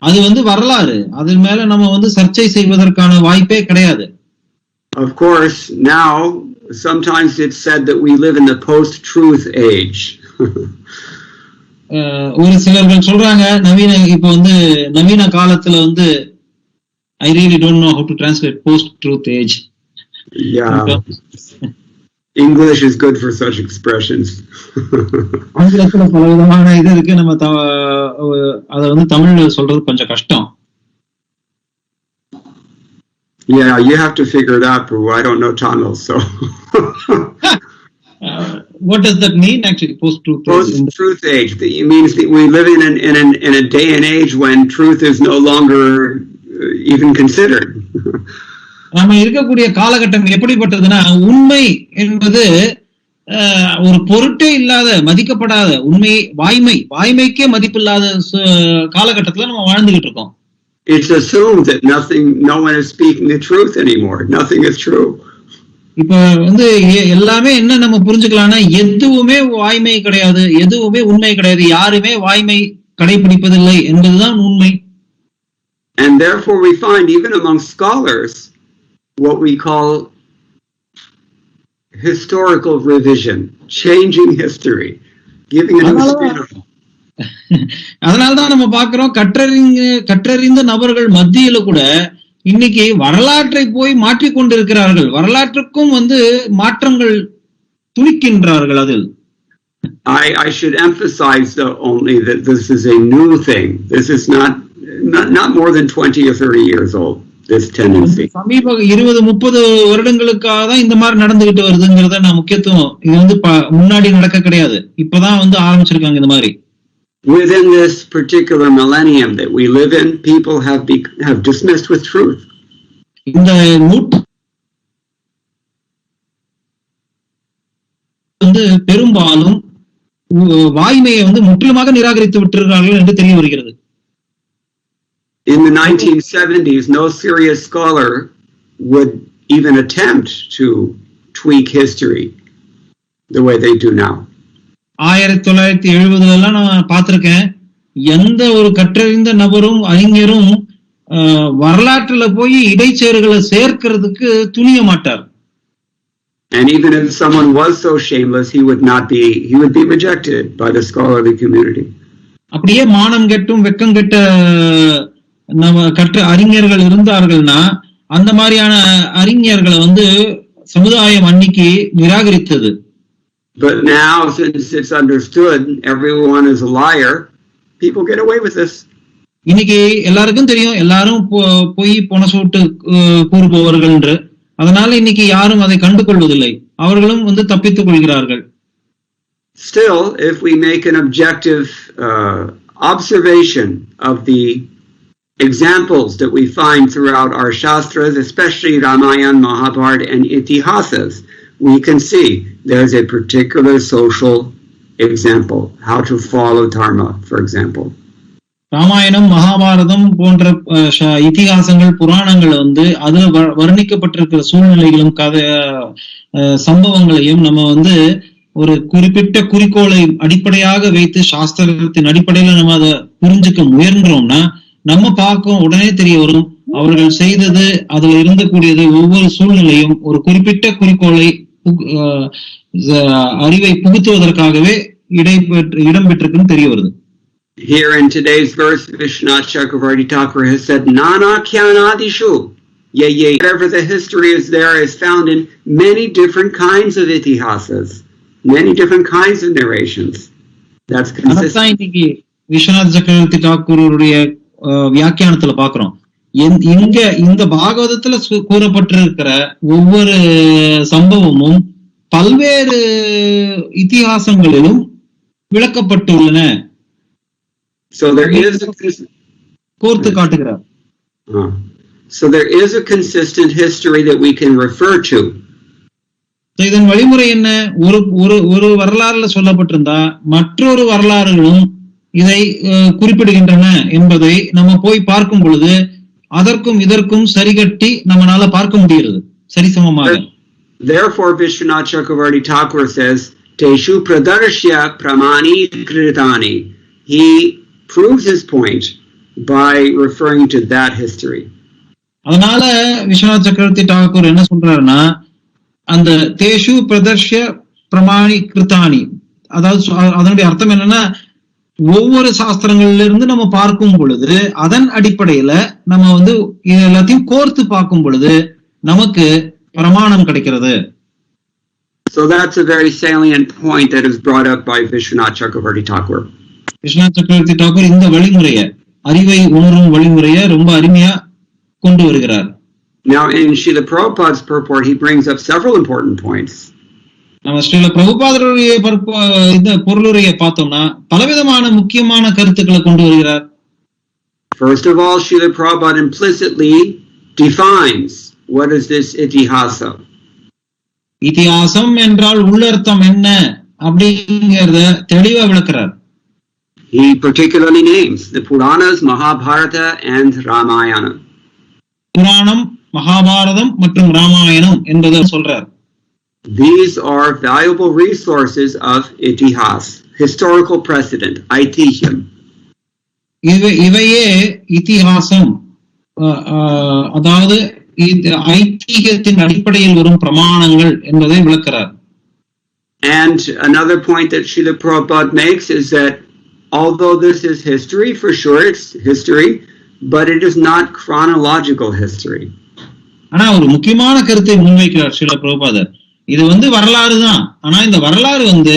அது வந்து வரலாறு, அதன் மேல நம்ம வந்து சர்ச்சை செய்வதற்கான வாய்ப்பே கிடையாது. Of course, now sometimes it's said that we live in the post-truth age. ஒரு சிலர்கள் சொல்றாங்க இப்ப வந்து நவீன காலத்துல வந்து I really don't know how to translate post-truth age. Yeah. English is good for such expressions. ஆங்கிலத்துல பல விதமான இது இருக்கு, நம்ம அத வந்து தமிழ்ல சொல்றது கொஞ்சம் கஷ்டம். Yeah, you have to figure it out, Prabhu. I don't know Tamil, so. What does that mean actually? Post-truth age. It means that we live in a day and age when truth is no longer even considered. நம்ம இருக்கக்கூடிய காலகட்டம் எப்படிப்பட்டதுன்னா உண்மை என்பது ஒரு பொருட்டே இல்லாத, மதிக்கப்படாத, உண்மை வாய்மைக்கே மதிப்பில்லாத காலகட்டத்துல நம்ம வாழ்ந்துகிட்டு இருக்கோம். It's assumed that no one is speaking the truth anymore. Nothing is true. இப்ப வந்து எல்லாமே என்ன நம்ம புரிஞ்சுக்கலாம்னா எதுவுமே வாய்மை கிடையாது, எதுவுமே உண்மை கிடையாது, யாருமே வாய்மை கடைபிடிப்பதில்லை என்பதுதான் உண்மை. And therefore we find even among scholars what we call historical revision, changing history, giving a new spin. அதனால்தான் நம்ம பாக்குறோம் கற்றறிந்த நபர்கள் மத்தியில கூட இன்னைக்கு வரலாற்றை போய் மாற்றிக்கொண்டிருக்கிறார்கள், வரலாற்றுக்கும் வந்து மாற்றங்கள் துணிக்கின்றார்கள். அதில் I should emphasize though only that this is a new thing. This is not more than 20 or 30 years old, this tendency. சமீப 20-30 வருடங்களுக்காக தான் இந்த மாதிரி நடந்துகிட்டு வருதுங்கிறத நான் முக்கியத்துவம், இது வந்து முன்னாடி நடக்க கிடையாது, இப்பதான் வந்து ஆரம்பிச்சிருக்காங்க இந்த மாதிரி. Within this particular millennium that we live in, people have dismissed with truth. இந்த வந்து பெரும்பாலும் வாய்மையை வந்து முற்றிலுமாக நிராகரித்து விட்டிருக்கிறார்கள் என்று தெரிய வருகிறது. In the 1970s, no serious scholar would even attempt to tweak history the way they do now. 1970 நான் பார்த்திருக்கேன், எந்த ஒரு கற்றறிந்த நபரும் அறிஞரும் வரலாற்றுல போய் இடைச்சேறுகளை சேர்க்கிறதுக்கு துணிய மாட்டார். And even if someone was so shameless, he would be rejected by the scholarly community. அப்படியே மானம் கெட்டும் வெக்கம் கெட்ட நம்ம கற்ற அறிஞர்கள் இருந்தார்கள்னா அந்த மாதிரியான அறிஞர்களை வந்து சமுதாயம் அன்னைக்கு நிராகரித்தது. But now, since it's understood everyone is a liar, people get away with this. இன்னைக்கு எல்லாருக்கும் தெரியும் எல்லாரும் போய் போன சூட்டு கூறுபவர்கள் என்று, அதனால இன்னைக்கு யாரும் அதை கண்டு கொள்வதில்லை, அவர்களும் வந்து தப்பித்துக் கொள்கிறார்கள். Still, if we make an objective observation of the examples that we find throughout our Shastras, especially Ramayana, Mahabharata, and Itihasas, we can see there's a particular social example, how to follow dharma, for example. Ramayanam, Mahabharatam போன்ற இதிகாசங்கள், புராணங்கள் வந்து அதுல வர்ணிக்கப்பட்டிருக்கிற சூழ்நிலைகளும் கதை சம்பவங்களையும் நம்ம வந்து ஒரு குறிப்பிட்ட குறிக்கோளை அடிப்படையாக வைத்து சாஸ்திரத்தின் அடிப்படையில நம்ம அதை புரிஞ்சுக்க முயன்றோம்னா நம்ம பார்க்கும் உடனே தெரிய வரும் அவர்கள் செய்தது, அதுல இருந்தக்கூடியது ஒவ்வொரு சூழ்நிலையும் ஒரு குறிப்பிட்ட குறிக்கோளை அறிவை புகுத்துவதற்காகவே இடம் பெற்றிருக்குன்னு தெரிய வருது. Here in today's verse, Vishwanath Chakravarti Thakur has said, Nana Kyanadishu. Yea, whatever the history is there is found in many different kinds of itihasas, many different kinds of narrations. That's consistent. இன்னைக்கு விஸ்வநாத் சக்கரவர்த்தி தாக்கூருடைய வியாக்கியானத்துல பாக்குறோம். இங்க இந்த பாகவதத்துல கூறப்பட்டிருக்கிற ஒவ்வொரு சம்பவமும் பல்வேறு இதிகாசங்களிலும் விளக்கப்பட்டுள்ளன. So there is கோர்த்து காட்டுகிறார். So there is a consistent history that we can refer to. இதன் வழிமுறை என்ன? ஒரு வரலாறுல சொல்லப்பட்டிருந்தா மற்றொரு வரலாறுகளும் இதை குறிப்பிடுகின்றன என்பதை நம்ம போய் பார்க்கும் பொழுது அதற்கும் இதற்கும் சரிகட்டி நம்மளால பார்க்க முடிகிறது சரிசமமாக. Therefore, Vishwanath Chakravarti Thakur says, Teshu pradarshya pramani kritani. He proves his point by referring to that history. அதனால விஸ்வநாத் சக்கரவர்த்தி டாக்கூர் என்ன சொல்றாருன்னா, அந்த தேஷு பிரதர்ஷ்ய பிரமாணி கிருத்தானி, அதாவது அதனுடைய அர்த்தம் என்னன்னா, ஒவ்வொரு சாஸ்திரங்கள்ல இருந்து நம்ம பார்க்கும் பொழுது அதன் அடிப்படையில நம்ம வந்து எல்லாத்தையும் கோர்த்து பார்க்கும் பொழுது நமக்கு பிரமாணம் கிடைக்கிறது. So that's a very salient point that is brought up by Vishwanath Chakravarti Thakur. Viswanath சக்கரவர்த்தி டாக்கூர் இந்த வழிமுறைய, அறிவை உணரும் வழிமுறைய ரொம்ப அருமையா கொண்டு வருகிறார். Now in Srila Prabhupada's purport he brings up several important points. நம்ம ஸ்ரீல பிரபுபாதருடைய இந்த பொருளுரையை பார்த்தோம்னா பலவிதமான முக்கியமான கருத்துக்களை கொண்டு வருகிறார். First of all, Srila Prabhupada implicitly defines what is this itihasa. இதிகாசம் என்றால் உள்ளர்த்தம் என்ன அப்படிங்கறத தெளிவா விளக்குறார். He particularly names the Puranas, Mahabharata and Ramayana. புராணம், மகாபாரதம் மற்றும் ராமாயணம் என்பதை சொல்றார். These are valuable resources of itihas, historical precedent, aitiham. இவையே இதிகாசம், அதாவது ஐதீகத்தின் அடிப்படையில் வரும் பிரமாணங்கள் என்பதை விளக்குறார். And another point that Srila Prabhupada makes is that although this is history, for sure it's history, but it is not chronological history. ஆனா ஒரு முக்கியமான கருத்தை முன்வைக்கிறார் ஸ்ரீல பிரபுபாதர். இது வந்து வரலாறு தான், ஆனா இந்த வரலாறு வந்து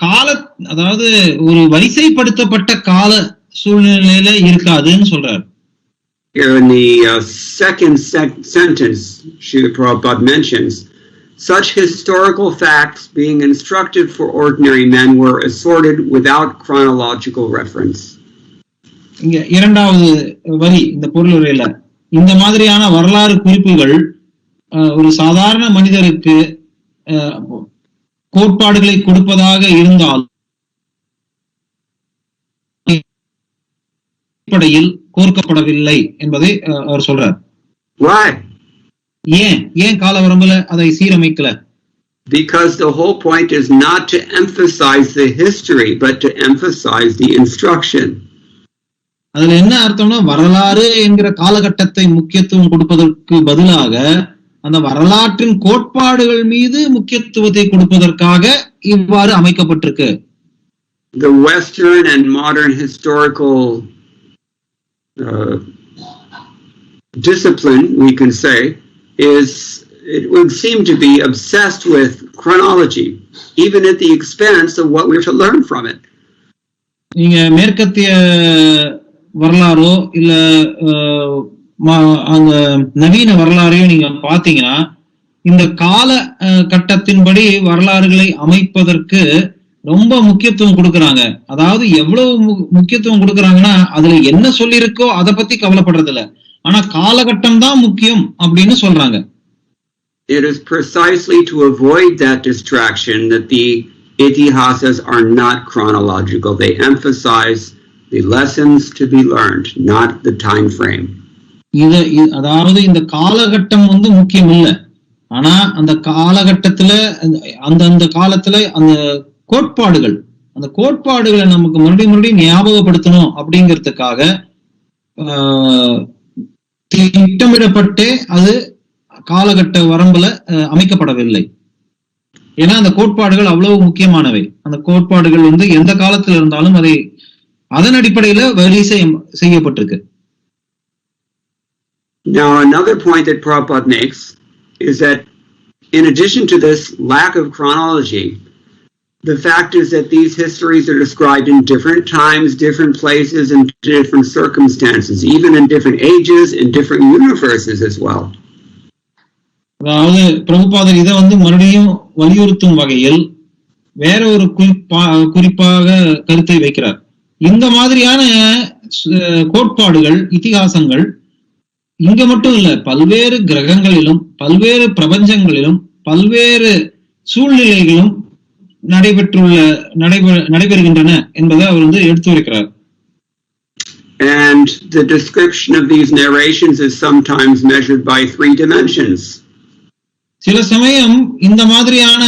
கால, அதாவது ஒரு வரிசைப்படுத்தப்பட்ட கால சூழ்நிலையில இருக்காதுன்னு சொல்றார். Here in the second sentence, Srila Prabhupada mentions, such historical facts being instructed for ordinary men were assorted without chronological reference. இங்க இரண்டாவது வரி இந்த பொருளுரையில இந்த மாதிரியான வரலாறு குறிப்புகள் ஒரு சாதாரண மனிதருக்கு கோட்பாடுகளை கொடுப்பதாக இருந்தால் அடிப்படையில் கோர்க்கப்படவில்லை என்பதை அவர் சொல்றார். ஏன் கால வரம்புல அதை சீரமைக்கல? Because the whole point is not to emphasize the history, but to emphasize the instruction. அதுல என்ன அர்த்தம்னா, வரலாறு என்கிற காலகட்டத்தை முக்கியத்துவம் கொடுப்பதற்கு பதிலாக அந்த வரலாற்றின் கோட்பாடுகள் மீது முக்கியத்துவத்தை கொடுப்பதற்காக இவ்வாறு அமைக்கப்பட்டிருக்கு. The Western and modern historical discipline, we can say, it would seem to be obsessed with chronology, even at the expense of what we're to learn from it. நீங்க மேற்கத்திய வரலாறோ இல்ல அந்த நவீன வரலாறையும் நீங்க பாத்தீங்கன்னா, இந்த கால கட்டத்தின்படி வரலாறுகளை அமைப்பதற்கு ரொம்ப முக்கியத்துவம் கொடுக்கறாங்க. அதாவது எவ்வளவு முக்கியத்துவம் கொடுக்கறாங்கன்னா, அதுல என்ன சொல்லியிருக்கோ அதை பத்தி கவலைப்படுறது இல்ல, ஆனா காலகட்டம் தான் முக்கியம் அப்படின்னு சொல்றாங்க. It is precisely to avoid that distraction that the itihasas are not chronological. They emphasize the lessons to be learned, not the time frame. அதாவது இந்த காலகட்டம் முக்கியம் இல்லை, ஆனா அந்த காலகட்டத்துல அந்த காலத்துல அந்த கோட்பாடுகளை நமக்கு மறுபடியும் ஞாபகப்படுத்தணும் அப்படிங்கிறதுக்காக திட்டமிடப்பட்டு அது காலகட்ட வரம்புல அமைக்கப்படவில்லை. ஏன்னா அந்த கோட்பாடுகள் அவ்வளவு முக்கியமானவை. அந்த கோட்பாடுகள் எந்த காலத்துல இருந்தாலும் அதன் அடிப்படையில வரி செய்யப்பட்டிருக்கு. Now another point that Prabhupada makes is that in addition to this lack of chronology, the fact is that these histories are described in different times, different places, and different circumstances, even in different ages, in different universes as well. அதாவது பிரபுபாதர் இதை மறுபடியும் வலியுறுத்தும் வகையில் வேற ஒரு குறிப்பாக கருத்தை வைக்கிறார். இந்த மாதிரியான கோட்பாடுகள், இதிகாசங்கள் இங்க மட்டும் இல்ல, பல்வேறு கிரகங்களிலும் பல்வேறு பிரபஞ்சங்களிலும் பல்வேறு சூழ்நிலைகளும் நடைபெறுகின்றன என்பதை அவர் எடுத்து வைக்கிறார். And the description of these narrations is sometimes measured by 3 dimensions. சில சமயம் இந்த மாதிரியான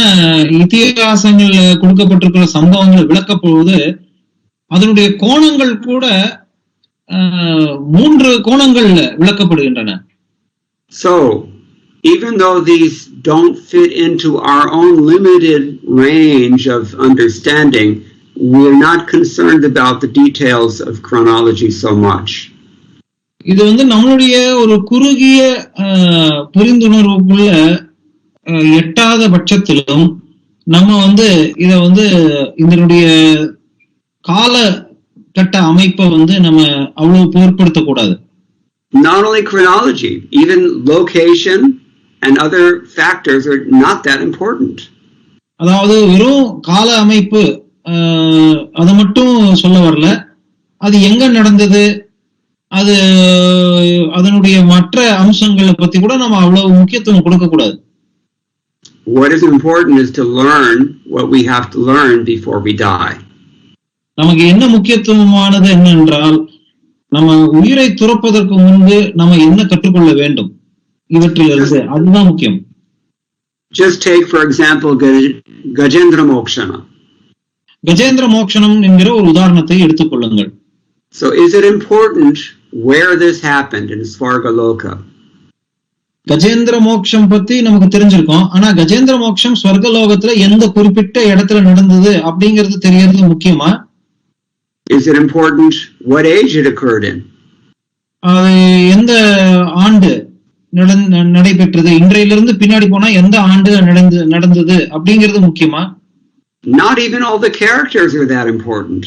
இதிகாசங்கள் கொடுக்கப்பட்டிருக்கிற சம்பவங்கள் விளக்கப்படுவது அதனுடைய கோணங்கள் கூட 3 கோணங்கள்ல விளக்கப்படுகின்றன. So even though these don't fit into our own limited range of understanding, we're not concerned about the details of chronology so much. இது நம்மளுடைய ஒரு குறுகிய புரிந்துணர்வுக்குள்ள எட்டாத பட்சத்திலும் நம்ம இத இதனுடைய கால கட்ட அமைப்பை நம்ம அவ்வளவு பொருட்படுத்த கூடாது. Not only chronology, even location and other factors are not that important. அதாவது வெறும் கால அமைப்பு அது மட்டும் சொல்ல வரல, அது எங்க நடந்தது, அது அதனுடைய மற்ற அம்சங்களை பத்தி கூட நம்ம அவ்வளவு முக்கியத்துவம் கொடுக்க கூடாது. What is important is to learn what we have to learn before we die. நமக்கு என்ன முக்கியத்துவமானது என்னென்றால், நம்ம உயிரை துறப்பதற்கு முன்பு நம்ம என்ன கற்றுக்கொள்ள வேண்டும் இவற்றிலிருந்து, அதுதான் முக்கியம். Just take for example Gajendra Mokshana. Gajendra மோக்ஷனம் என்கிற ஒரு உதாரணத்தை எடுத்துக்கொள்ளுங்கள். So is it important where this happened in Svargaloka? Gajendra மோக்ஷம் பத்தி நமக்கு தெரிஞ்சிருக்கோம், ஆனா கஜேந்திர மோக்ஷம் ஸ்வர்கலோகத்துல எந்த குறிப்பிட்ட இடத்துல நடந்தது அப்படிங்கிறது தெரியறது முக்கியமா? Is it important what age it occurred in? அது எந்த ஆண்டு நடைபெற்றது, இன்றையிலிருந்து பின்னாடி போனா எந்த ஆண்டு நடந்தது அப்படிங்கிறது முக்கியமா? Not even all the characters are that important.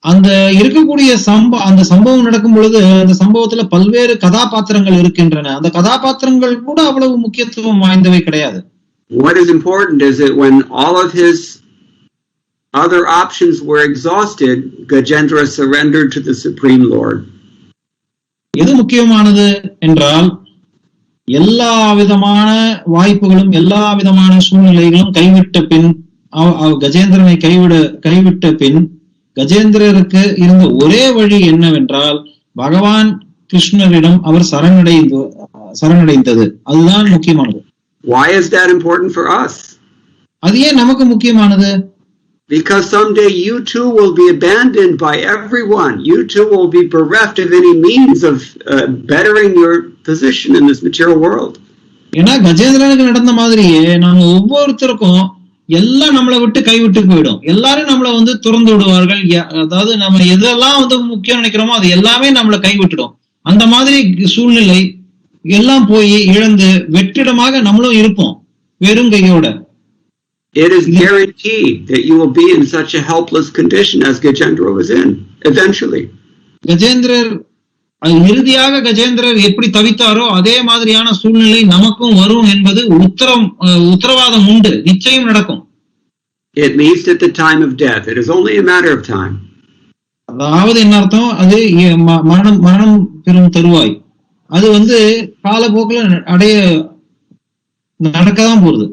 அந்த இருக்கக்கூடிய அந்த சம்பவம் நடக்கும் பொழுது அந்த சம்பவத்துல பல்வேறு கதாபாத்திரங்கள் இருக்கின்றன, அந்த கதாபாத்திரங்கள் கூட அவ்வளவு முக்கியத்துவம் வாய்ந்தவை கிடையாது. What is important is that when all of his other options were exhausted, Gajendra surrendered to the Supreme Lord. எது முக்கியமானது என்றால், எல்லா விதமான வாய்ப்புகளும் எல்லா விதமான சூழ்நிலைகளும் கைவிட்ட பின் கஜேந்திரனை கைவிட்ட பின் கஜேந்திரருக்கு இருந்த ஒரே வழி என்னவென்றால் பகவான் கிருஷ்ணரிடம் அவர் சரணடைந்தது. அதுதான் முக்கியமானது. Why is that important for us? அது ஏன் நமக்கு முக்கியமானது? Because someday you too will be abandoned by everyone. You too will be bereft of any means of bettering your position in this material world. ஏன்னா கஜேந்திரனுக்கு நடந்த மாதிரியே நம்ம ஒவ்வொருத்தருக்கும் எல்லாம் நம்மளை விட்டு கைவிட்டு போயிடும். எல்லாரும் நம்மளை துறந்து விடுவார்கள். அதாவது நம்ம எதெல்லாம் முக்கியம் நினைக்கிறோமோ அது எல்லாமே நம்மளை கைவிட்டுடும். அந்த மாதிரி சூழ்நிலை எல்லாம் போய் இழந்து வெற்றிடமாக நம்மளும் இருப்போம் வெறும் கையோட. It is guaranteed that you will be in such a helpless condition as Gajendra was in eventually. இறுதியாக கஜேந்திரர் எப்படி தவித்தாரோ அதே மாதிரியான சூழ்நிலை நமக்கும் வரும் என்பது உத்தரவாதம் உண்டு, நிச்சயம் நடக்கும். It means at the time of death. It is only a matter of time. அதாவது என்ன அர்த்தம்? அது மரணம் பெறும் தருவாய். அது காலப்போக்கில் நடக்கதான் போகுது.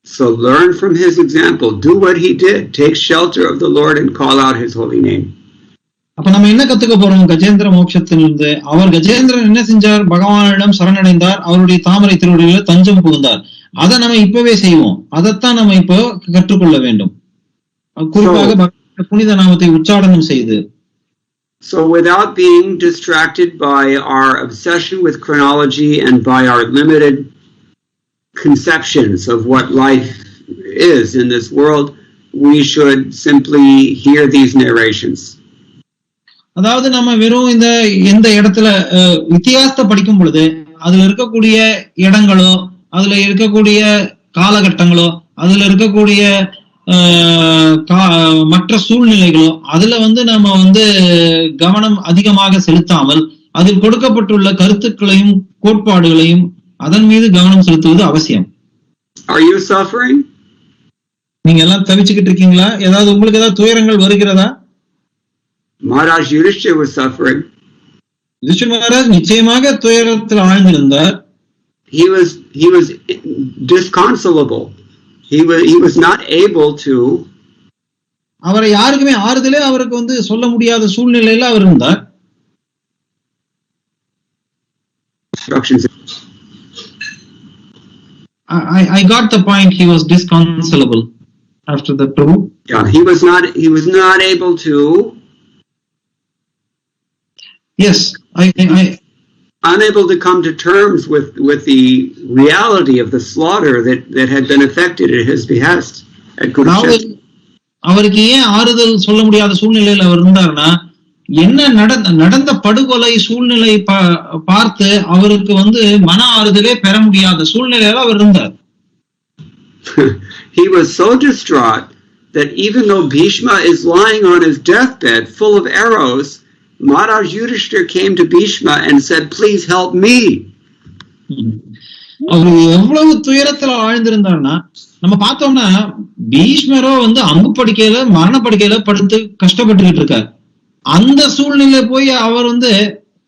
So learn from his example. Do what he did. Take shelter of the Lord and call out his holy name. அப்ப நம்ம என்ன கத்துக்க போறோம் கஜேந்திர மோட்சத்திலிருந்து? கஜேந்திரன் என்ன செஞ்சார்? பகவானிடம் சரணடைந்தார், அவருடைய தாமரை திருவடிகளில் தஞ்சம் புகுந்தார். அதை நம்ம இப்பவே செய்வோம். அதைத்தான் நம்ம இப்போ கற்றுக்கொள்ள வேண்டும். குறிப்பாக புனித நாமத்தை உச்சாடனம் செய்து. So without being distracted by our obsession with chronology and by our limited conceptions of what life is in this world, we should simply hear these narrations. அதாவது நம்ம வெறும் எந்த இடத்துல இத்தியாசத்தை படிக்கும் பொழுது அதுல இருக்கக்கூடிய இடங்களோ, அதுல இருக்கக்கூடிய காலகட்டங்களோ, அதுல இருக்கக்கூடிய மற்ற சூழ்நிலைகளோ அதுல நம்ம கவனம் அதிகமாக செலுத்தாமல் அதில் கொடுக்கப்பட்டுள்ள கருத்துக்களையும் கோட்பாடுகளையும் அதன் மீது கவனம் செலுத்துவது அவசியம். Are you suffering? நீங்க எல்லாம் தவிச்சுக்கிட்டு இருக்கீங்களா? ஏதாவது உங்களுக்கு ஏதாவது துயரங்கள் வருகிறதா? Maharaj Yudhishthira was suffering. Yudhishthira Maharaj நிச்சயமாக துயரத்தில் ஆழ்ந்திருந்தார். He was disconsolable. He was not able to. அவரை யாருக்குமே ஆறுதலே அவருக்கு சொல்ல முடியாத சூழ்நிலையில அவர் இருந்தார். I got the point. He was disconsolable after the prabhu. Yeah, he was not able to. Yes, unable to come to terms with the reality of the slaughter that had been effected at his behest at Kurukshetra. அவருக்கு ஏன் ஆறுதல் சொல்ல முடியாத சூழ்நிலையில் அவர் இருந்தார்னா, என்ன நடந்த படுகொலை சூழ்நிலை பார்த்து அவருக்கு மன ஆறுதலே பெற முடியாத சூழ்நிலையில அவர் இருந்தார். He was so distraught that even though Bhishma is lying on his deathbed full of arrows, Maharaj Yudhishthira came to Bhishma and said, "Please help me." அவர் எவ்வளவு துயரத்துல ஆழ்ந்திருந்தார்னா, நம்ம பார்த்தோம்னா பீஷ்மரோ அம்புப்படுக்கையில மரணப்படுக்கையில படுத்து கஷ்டப்பட்டுக்கிட்டு இருக்கார். அந்த சூழ்நிலை போய் அவர்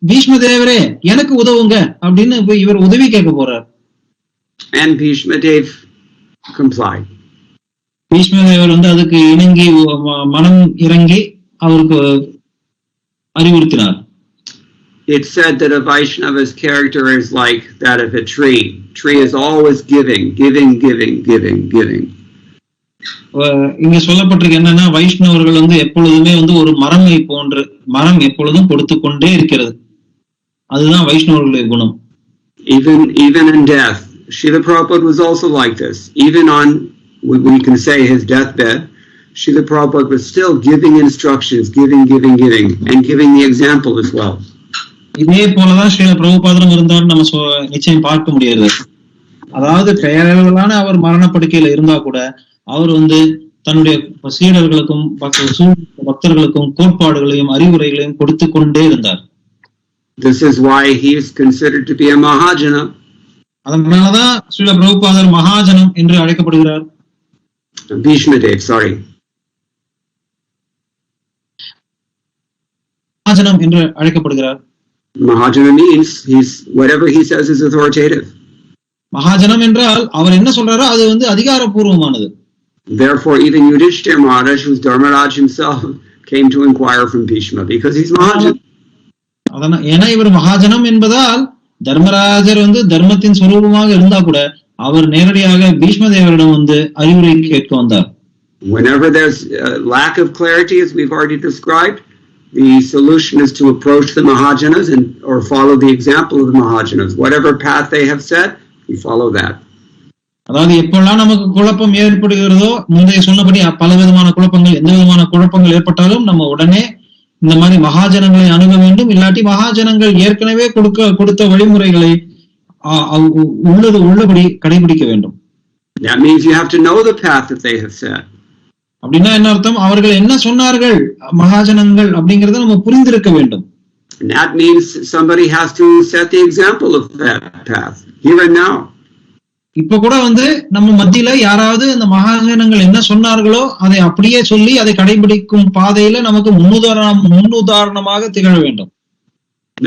பீஷ்ம தேவரே எனக்கு உதவுங்க அப்படின்னு போய் இவர் உதவி கேட்க போறார். And Bhishma Dev complied. Bhishma தேவர் அதுக்கு இணங்கி மனம் இறங்கி அவருக்கு அறிவுறுத்தினார். It's said that a Vaishnava's character is like that of a tree. Tree is always giving. இங்க சொல்லப்பட்டிருக்கு என்னன்னா, வைஷ்ணவர்கள் எப்பொழுதுமே ஒரு மரமை போன்று, மரம் எப்பொழுதும் கொடுத்து கொண்டே இருக்கிறது. அதுதான் வைஷ்ணவர்களுடைய குணம். Even in death, Srila Prabhupada was also like this. Even on, we can say, his deathbed, Srila Prabhupada was still giving instructions, giving, and giving the example as well. இதே போலதான் ஸ்ரீல பிரபுபாதரும் இருந்தான்னு நம்ம நிச்சயம் பார்க்க முடியாது. அதாவது பெயரளவிலான அவர் மரணப்படுக்கையில இருந்தா கூட அவர் தன்னுடைய சீடர்களுக்கும் பக்தர்களுக்கும் கோட்பாடுகளையும் அறிவுரைகளையும் கொடுத்து கொண்டே இருந்தார். This is why he is considered to be a Mahajana. அதனாலதான் ஸ்ரீல பிரபுபாதர் மகாஜனம் என்று அழைக்கப்படுகிறார். Bhishma Dev, sorry. மகாஜனம் என்று அழைக்கப்படுகிறார். Mahajana means whatever he says is authoritative. மகாஜனம் என்றால் அவர் என்ன சொல்றாரோ அது வந்து அதிகாரப்பூர்வமானது. Therefore, even Yudhishthir Maharaj, who's Dharmaraj himself, came to inquire from Bhishma because he's Mahajana. ஏன்னா இவர் மகாஜனம் என்பதால் தர்மராஜர் வந்து தர்மத்தின் ஸ்வரூபமாக இருந்தா கூட அவர் நேரடியாக பீஷ்ம தேவரிடம் வந்து அறிவுரை கேட்க வந்தார். Whenever there's a lack of clarity, as we've already described, the solution is to approach the Mahajanas or follow the example of the Mahajanas. Whatever path they have set, we follow that. அதாவது எப்பெல்லாம் நமக்கு குழப்பம் ஏற்படுகிறதோ, முந்தைய சொன்னபடி பல விதமான குழப்பங்கள், எந்த விதமான குழப்பங்கள் ஏற்பட்டாலும் நம்ம உடனே இந்த மாதிரி மகாஜனங்களை அணுக வேண்டும். இல்லாட்டி மகாஜனங்கள் ஏற்கனவே கொடுத்த வழிமுறைகளை உள்ளபடி கடைபிடிக்க வேண்டும். That means you have to know the path that they have set. அப்படின்னா என்ன அர்த்தம்? அவர்கள் என்ன சொன்னார்கள் மகாஜனங்கள் அப்படிங்கறத நம்ம புரிந்திருக்க வேண்டும். And that means somebody has to set the example of that path here and now. இப்ப கூட வந்து நம்ம மத்தியில யாராவது இந்த மகாஜனங்கள் என்ன சொன்னார்களோ அதை அப்படியே சொல்லி அதை கடைபிடிக்கும் பாதையில நமக்கு முன்னுதாரணமாக திகழ வேண்டும்.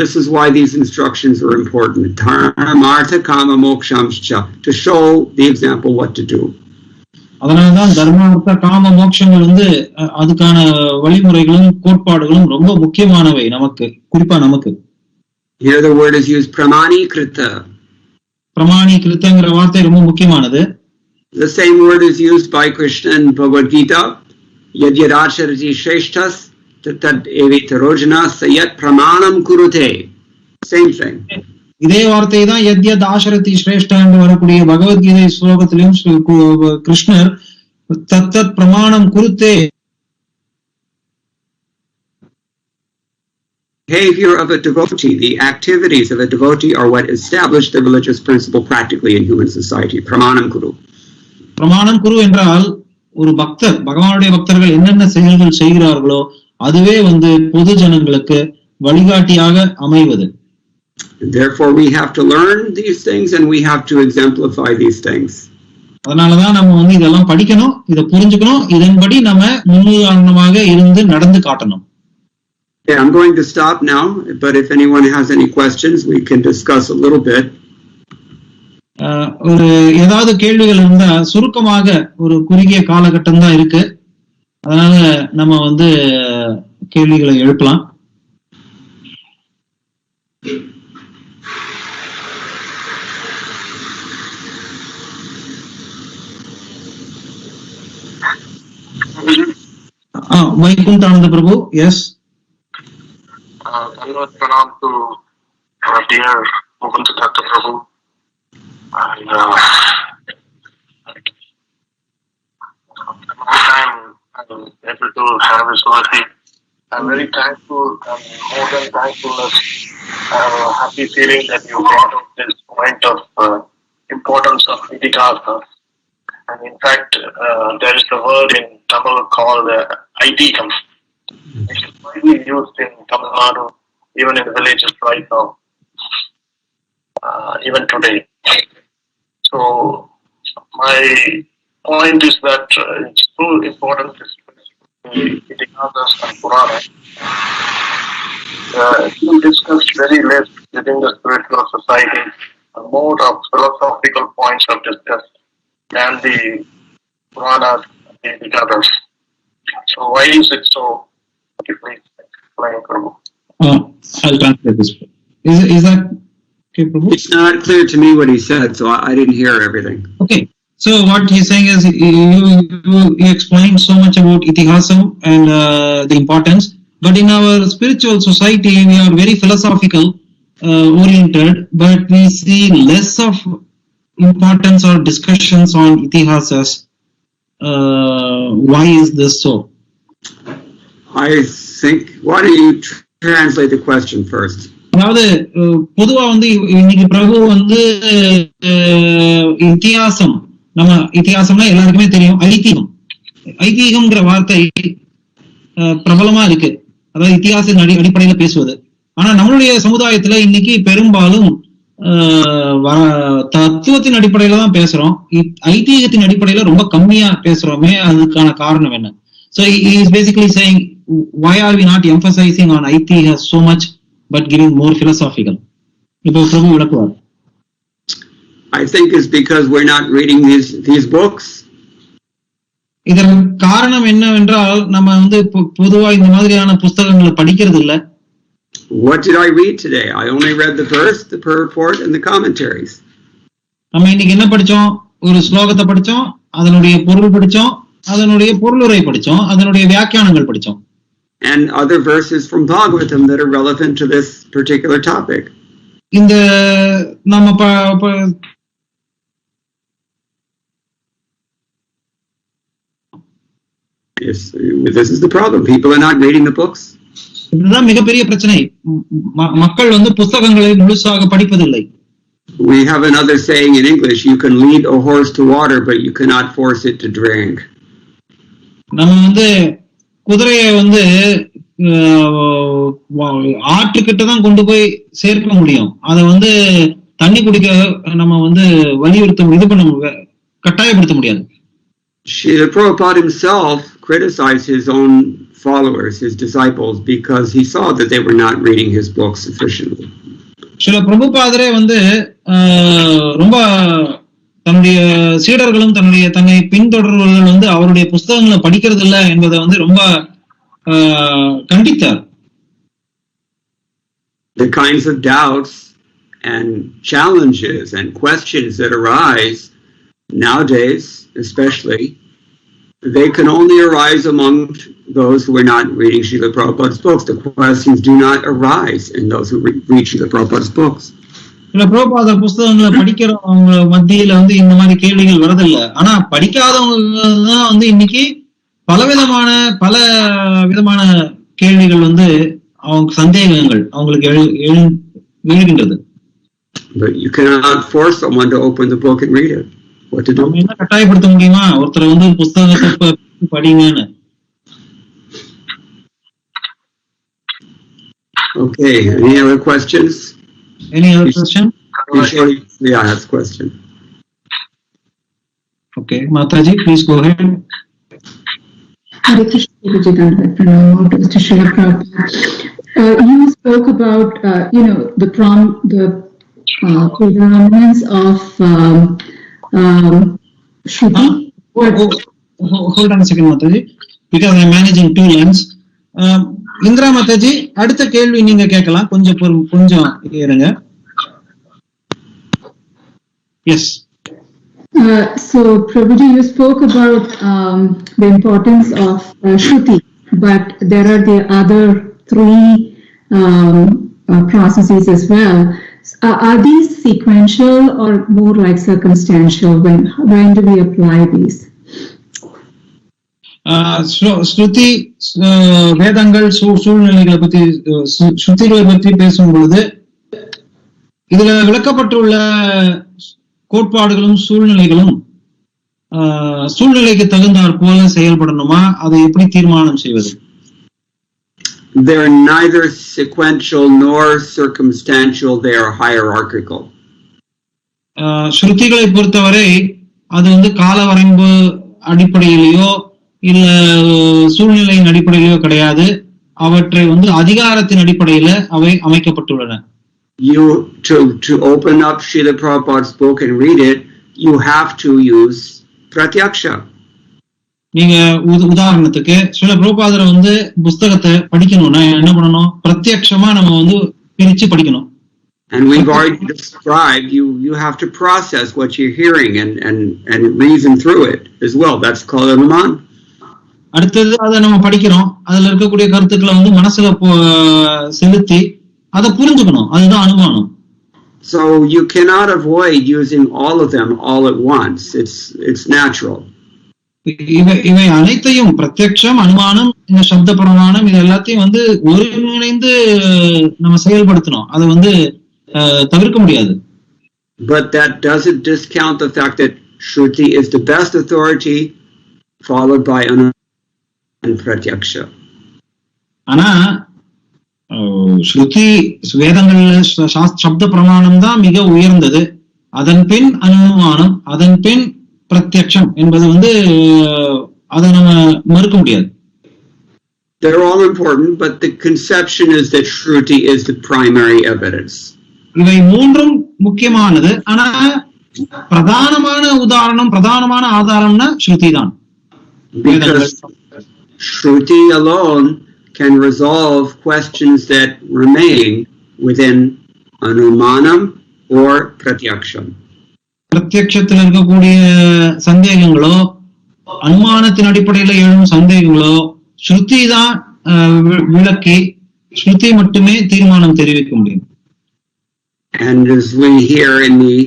This is why these instructions are important. Dharma, artha, kama, mokshamscha, to show the example what to do. அதனாலதான் தர்ம அர்த்த காம மோட்சங்கள் வந்து அதுக்கான வழிமுறைகளும் கோட்பாடுகளும் ரொம்ப முக்கியமானவை நமக்கு, குறிப்பா நமக்கு. Here the word is used pramanikrita. பிரமாணிகிருத்தங்கிற வார்த்தை ரொம்ப முக்கியமானது. The same word is used by Krishna in Bhagavad Gita. Yad yadacharati shreshthas tad evitarojana sayat pramanam kurute. Same thing. இதே வார்த்தை தான் யத்யத் ஆசரதி ஸ்ரேஷ்டா என்று வரக்கூடிய பகவத்கீதை ஸ்லோகத்திலும் கிருஷ்ணர் தத்தத் பிரமாணம் குருத்தே. Behavior of a devotee, the activities of a devotee are what establish the religious principle practically in human society. Pramanam kuru. பிரமாணம் குரு என்றால் ஒரு பக்தர், பகவானுடைய பக்தர்கள் என்னென்ன செயல்கள் செய்கிறார்களோ அதுவே வந்து பொது ஜனங்களுக்கு வழிகாட்டியாக அமைவது. Therefore we have to learn these things and we have to exemplify these things. அதனாலதான் நம்ம வந்து இதெல்லாம் படிக்கணும், இதை புரிஞ்சுக்கணும், இதன்படி நம்ம முன்னுதாரணமாக இருந்து நடந்து காட்டணும். Okay, I'm going to stop now, but if anyone has any questions, we can discuss a little bit. ஒரு ஏதாவது கேள்விகள் இருந்தா சுருக்கமாக, ஒரு குறுகிய காலகட்டம் தான் இருக்கு, அதனால நம்ம வந்து கேள்விகளை எழுப்பலாம். வைகுண்டானந்த பிரபு, S. Pranam to our dear Mukunda Datta Prabhu, and every time I'm able to have his mercy, I'm very thankful, and more than thankfulness, I have a happy feeling that you brought up this point of importance of itikasa. And in fact, there is a word in Tamil called aitikam. It is widely used in Tamil Nadu, even in the villages right now, even today. So my point is that it's so important to study Itikasas and Purana. You discussed very less within the spiritual society. More of philosophical points are discussed than the Puranas and the Itikasas. So why is it so? Please explain, Prabhu. I'll translate this. Is that okay, Prabhu? It's not clear to me what he said, so I didn't hear everything. Okay, so what he's saying is you explained so much about Itihasam and the importance, but in our spiritual society we are very philosophical oriented, but we see less of importance or discussions on Itihasas. Why is this so? I think, why don't you translate the question first? அதாவது பொதுவா வந்து இன்னைக்கு பிரபு வந்து இத்தியாசம், நம்ம இத்தியாசம்னா எல்லாருக்குமே தெரியும், ஐதீகம். ஐதீகம்ங்கிற வார்த்தை பிரபலமா இருக்கு, அதாவது இத்தியாச அடிப்படையில பேசுவது. ஆனா நம்மளுடைய சமுதாயத்துல இன்னைக்கு பெரும்பாலும் தத்துவத்தின் அடிப்படையில தான் பேசுறோம், ஐதீகத்தின் அடிப்படையில ரொம்ப கம்மியா பேசுறோமே. அதுக்கான காரணம் என்ன? So he is basically saying, why are we not emphasizing on Aitiha so much but giving more philosophical. இப்போ பிரபு விளக்குவார். I think it's because we're not reading these books. இதற்கு காரணம் என்னவென்றால் நம்ம வந்து பொதுவா இந்த மாதிரியான புத்தகங்களை படிக்கிறது இல்ல. What did I read today? I only read the verse, the purport, and the commentaries. நம்ம இன்னைக்கு என்ன படிச்சோம்? ஒரு ஸ்லோகத்தை படிச்சோம், அதனுடைய பொருள் படிச்சோம், அதனுடைய பொருளுரை படிச்சோம், அதனுடைய வியாக்கியானங்கள் படிச்சோம். And other verses from Bhagavatam that are relevant to this particular topic. இந்த நம்ம Yes, this is the problem. People are not reading the books. இதுதான் மிகப்பெரிய பிரச்சனை. மக்கள் வந்து புத்தகங்களை முழுசாக படிப்பதில்லை. We have another saying in English, you can lead a horse to water, but you cannot force it to drink. நம்ம வந்து குதிரையை வந்து ஆற்றுக்கிட்ட தான் கொண்டு போய் சேர்க்க முடியும். அதை வந்து தண்ணி குடிக்க நம்ம வந்து வலியுறுத்த இது பண்ண கட்டாயப்படுத்த முடியாது. Srila Prabhupada himself criticized his own followers, his disciples, because he saw that they were not reading his books sufficiently. Srila பிரபுபாதரே வந்து ரொம்ப தன்னுடைய சீடர்களும் தன்னை பின்தொடர்வர்கள் வந்து அவருடைய புஸ்தகங்களை படிக்கிறது இல்லை என்பதை வந்து ரொம்ப கண்டித்தார். The kinds of doubts and challenges and questions that arise nowadays, especially, they can only arise among those who are not reading Srila Prabhupada's books. The questions do not arise in those who read Srila Prabhupada's books. சில பிரபுபாத புஸ்தகங்களை படிக்கிறவங்க மத்தியில வந்து இந்த மாதிரி கேள்விகள் வரதில்லை. ஆனா படிக்காதவங்க தான் வந்து இன்னைக்கு பல விதமான கேள்விகள் வந்து அவங்க சந்தேகங்கள் அவங்களுக்கு எழுகின்றது. But you cannot force someone to open the book and read it. What to do? நம்ம என்ன கட்டாயப்படுத்த முடியுமா ஒருத்தரை வந்து புஸ்தகத்தை படிங்கன்னு? Okay, any other questions? Any other question? Yeah, that's a question. Okay, Mataji, please go ahead. Hare Krishna, Mr. Srila Prabhupada. You spoke about, the predominance of Shruti. Hold on a second, Mataji, because I'm managing two lines. Indra Mataji, அடுத்த கேள்வி நீங்க கேட்கலாம். கொஞ்சம் இருங்க. Yes. So, Prabhuji, you spoke about the importance of Shruti, but there are the other three processes as well. Are these sequential or more like circumstantial? When do we apply these? ஸ்ருதி வேதங்கள் சூழ்நிலைகளை பத்தி ஸ்ருதிகளை பற்றி பேசும்பொழுது இதுல விளக்கப்பட்டுள்ள கோட்பாடுகளும் சூழ்நிலைகளும் சூழ்நிலைக்கு தகுந்தாற் போல செயல்படணுமா, அதை எப்படி தீர்மானம் செய்வது? They are neither sequential nor circumstantial, they are hierarchical. ஸ்ருதிகளை பொறுத்தவரை அது வந்து கால வரைம்பு அடிப்படையிலேயோ இல்ல சூழ்நிலையின் அடிப்படையிலேயோ கிடையாது. அவற்றை வந்து அதிகாரத்தின் அடிப்படையில அவை அமைக்கப்பட்டுள்ளன. You to open up Srila Prabhupada's book and read it, you have to use pratyaksha. நீங்க உதாரணத்துக்கு ஸ்ரீல பிரபுபாதரை வந்து புஸ்தகத்தை படிக்கணும்னா என்ன பண்ணணும்? பிரத்யட்சமா நம்ம வந்து பிரிச்சு படிக்கணும். And we've already described you have to process what you're hearing and reason through it as well. That's called anuman. அடுத்தது அதை நம்ம படிக்கிறோம், அதுல இருக்கக்கூடிய கருத்துக்களை வந்து மனசுல செலுத்தி அதை புரிஞ்சுக்கணும், அதுதான் அனுமானம். So you cannot avoid using all of them all at once. It's natural. இவை அனைத்தையும் பிரத்யட்சம், அனுமானம், இந்த சப்த பிரமாணம், இது எல்லாத்தையும் வந்து ஒருங்கிணைந்து நம்ம செயல்படுத்தணும். அதை வந்து தவிர்க்க முடியாது. But that doesn't discount the fact that Shruti is the best authority, followed by Anuman and Pratyaksha. ஆனா ஸ்ருதி வேதங்கள்ல சப்த பிரமாணம் தான் மிக உயர்ந்தது, அதன் பின் அனுமானம், அதன் பின் பிரத்யக்ஷம் என்பது வந்து அதை நம்ம மறுக்க முடியாது. They're all important, but the conception is that Shruti is the primary evidence. இவை மூன்றும் முக்கியமானது, ஆனா பிரதானமான ஆதாரம்னா ஸ்ருதி தான். Because Shruti alone can resolve questions that remain within anumanam or pratyaksham. பிரத்யக்ஷத்தில் இருக்கக்கூடிய சந்தேகங்களோ அனுமானத்தின் அடிப்படையில் எழும் சந்தேகங்களோ ஸ்ருதி தான் விளக்கி ஸ்ருதி மட்டுமே தீர்மானம் தெரிவிக்க முடியும். And as we hear in the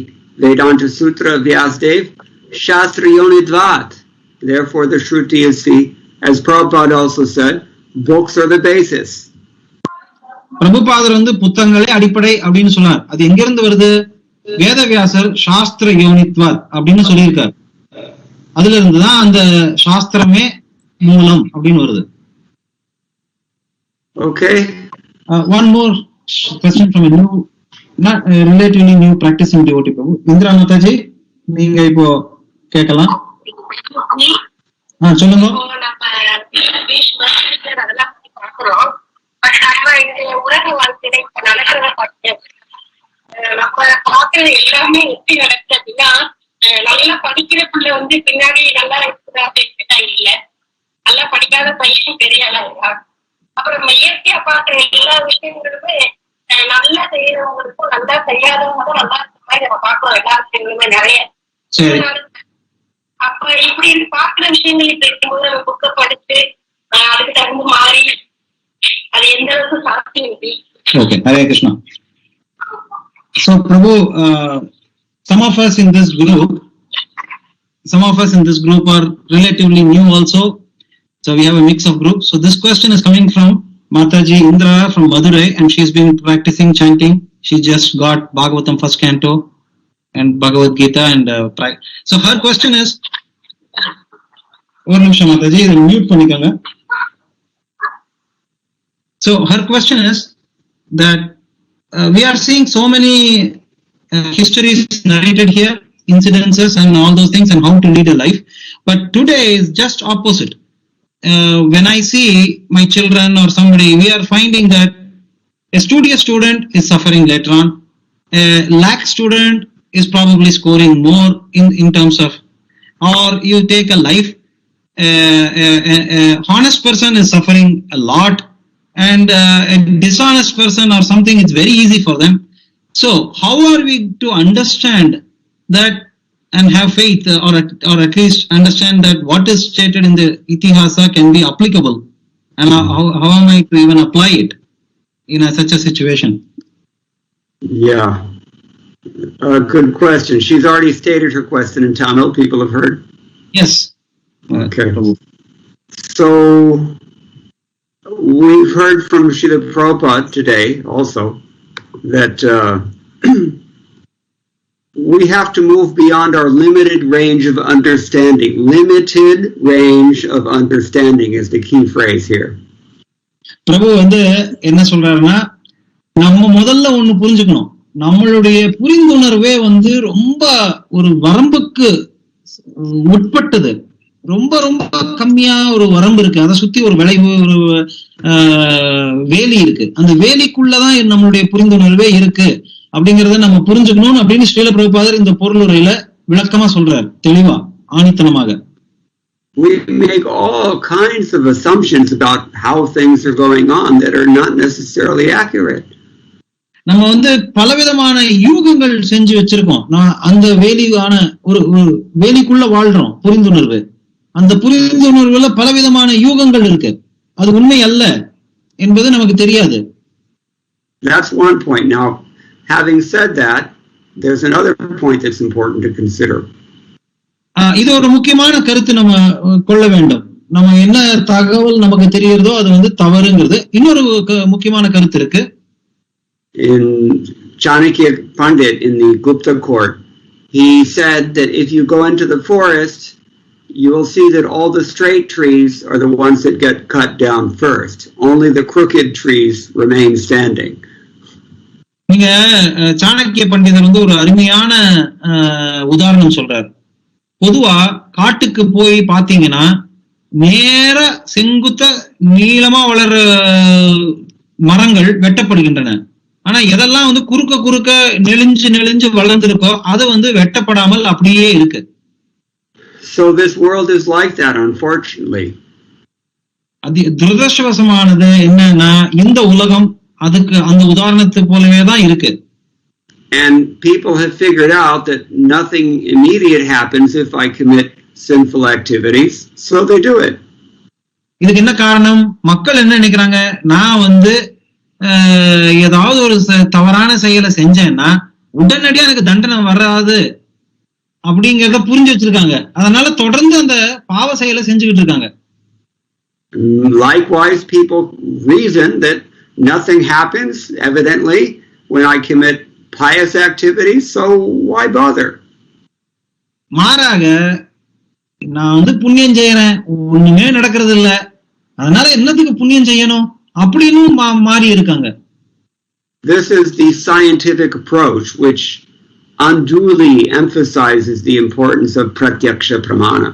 Vedanta Sutra of Vyasadeva, Shastra Yonidvat. Therefore the Shruti is the, as Prabhupada also said, books are the basis. பிரபுபாதர் புத்தகங்களே அடிப்படை அப்படின்னு சொன்னார். அது எங்கிருந்து வருது? வேதவியாசர் சாஸ்திர யோனித்வாத் அப்படின்னு சொல்லியிருக்கார். அதுல இருந்துதான் அந்த சாஸ்திரமே மூலம் அப்படின்னு வருது. Okay. One more question from a new, not relatively new practicing devotee. Prabhu Indra Mataji, நீங்க இப்போ கேட்கலாம். சொல்லுங்க. உலக வாழ்க்கையில இப்ப நடக்கிறத பார்த்து நம்ம பார்க்கறது எல்லாமே எப்படி நடக்குது அப்படின்னா, நல்லா படிக்கிற பிள்ளை பின்னாடி நல்லா இருக்குதா அப்படின்னா இல்ல, நல்லா படிக்காத பையன் தெரியல. அப்புறம் நம்ம இயற்கையா பாக்குற எல்லா விஷயங்களுமே நல்லா செய்யறவங்களுக்கும் நல்லா செய்யாதவங்களும் நல்லா இருக்க மாதிரி நம்ம பாக்குறோம். எல்லா விஷயங்களுமே நிறைய. அப்ப இப்படி பாக்குற விஷயங்கள் இப்ப இருக்கும்போது நம்ம புக்க படிச்சு அதுக்கு தகுந்த மாறி அது எந்த அளவுக்கு சாத்தியம் இல்லை. Okay, Hare Krishna. So Prabhu, some of us in this group are relatively new also. So we have a mix of groups. So this question is coming from Mataji Indra from Madurai, and she's been practicing chanting. She just got Bhagavatam first canto and Bhagavad Gita and so her question is, ஒரு நிமிஷம் Mataji, இதை mute பண்ணிக்கோங்க. So her question is that we are seeing so many histories narrated here, incidences and all those things, and how to lead a life. But today is just opposite. When I see my children or somebody, we are finding that a studious student is suffering later on. A lax student is probably scoring more in terms of, or you take a life, a honest person is suffering a lot, and a dishonest person or something, it's very easy for them. So how are we to understand that and have faith, or at least understand that what is stated in the Itihasa can be applicable, and how am I to even apply it in such a situation? Yeah, good question. She's already stated her question in Tamil. People have heard. Yes. Okay. So we've heard from Srila Prabhupada today also that we have to move beyond our limited range of understanding. Limited range of understanding is the key phrase here. பிரபு என்ன சொல்றாருன்னா, நம்ம முதல்ல ஒண்ணு புரிஞ்சுக்கணும். நம்மளுடைய புரிந்துணர்வே ரொம்ப ஒரு வரம்புக்கு உட்பட்டது. ரொம்ப ரொம்ப கம்மியா ஒரு வரம்பு இருக்கு. அதை சுத்தி ஒரு விளைவு, ஒரு வேலி இருக்கு. அந்த வேலிக்குள்ளதான் நம்மளுடைய புரிந்துணர்வே இருக்கு அப்படிங்கறத நம்ம புரிஞ்சுக்கணும் அப்படின்னு ஸ்ரீல பிரபுபாதர் இந்த பொருளுரையில விளக்கமா சொல்றாரு, தெளிவா ஆணித்தனமாக. We make all kinds of assumptions about how things are going on that are not necessarily accurate. நம்ம பலவிதமான யூகங்கள் செஞ்சு வச்சிருக்கோம். அந்த வேலியான ஒரு வேலிக்குள்ள வாழ்றோம். புரிந்துணர்வு, அந்த புரிந்துணர்வுல பலவிதமான யூகங்கள் இருக்கு. அது உண்மை அல்ல என்பது நமக்கு தெரியாது. That's one point. Now, having said that, there's another point that's important to consider. இது ஒரு முக்கியமான கருத்து நம்ம கொள்ள வேண்டும். நம்ம என்ன தகவல் நமக்கு தெரியுறதோ அது தவறுங்கிறது. இன்னொரு முக்கியமான கருத்து இருக்கு. In Chanakya Pandit in the Gupta court, he said that if you go into the forest, you will see that all the straight trees are the ones that get cut down first. Only the crooked trees remain standing. நீங்க சாணக்கிய பண்டிதர் ஒரு அருமையான உதாரணம் சொல்றாரு. பொதுவா காட்டுக்கு போய் பாத்தீங்கன்னா நேர செங்குத்த நீளமா வளர மரங்கள் வெட்டப்படுகின்றன. ஆனா எதெல்லாம் வந்து குறுக்க குறுக்க நெளிஞ்சு வளர்ந்திருக்கோ அது வந்து வெட்டப்படாமல் அப்படியே இருக்கு. So this world is like that, unfortunately. அது துரதிர்ஷ்டவசமானது என்னன்னா இந்த உலகம் அதுக்கு அந்த உதாரணத்தை போலவே தான் இருக்கு. And people have figured out that nothing immediate happens if I commit sinful activities, so they do it. இதுக்கு என்ன காரணம்? மக்கள் என்ன நினைக்கிறாங்க, நான் வந்து ஏதாவது ஒரு தவறான செயலை செஞ்சேன்னா உடனடியா எனக்கு தண்டனை வராது அப்படிங்கறத புரிஞ்சு வச்சிருக்காங்க. அதனால தொடர்ந்து அந்த பாவ செயலை செஞ்சுக்கிட்டு இருக்காங்க. Likewise, people reason that nothing happens evidently when I commit pious activities, so why bother? மாறாக நான் வந்து புண்ணியம் செய்யறேன், ஒண்ணுமே நடக்கிறது இல்ல, அதனால என்னத்துக்கு புண்ணியம் செய்யணும் அப்படின்னு மாறி இருக்காங்க. This is the scientific approach which unduly emphasizes the importance of pratyaksha pramana.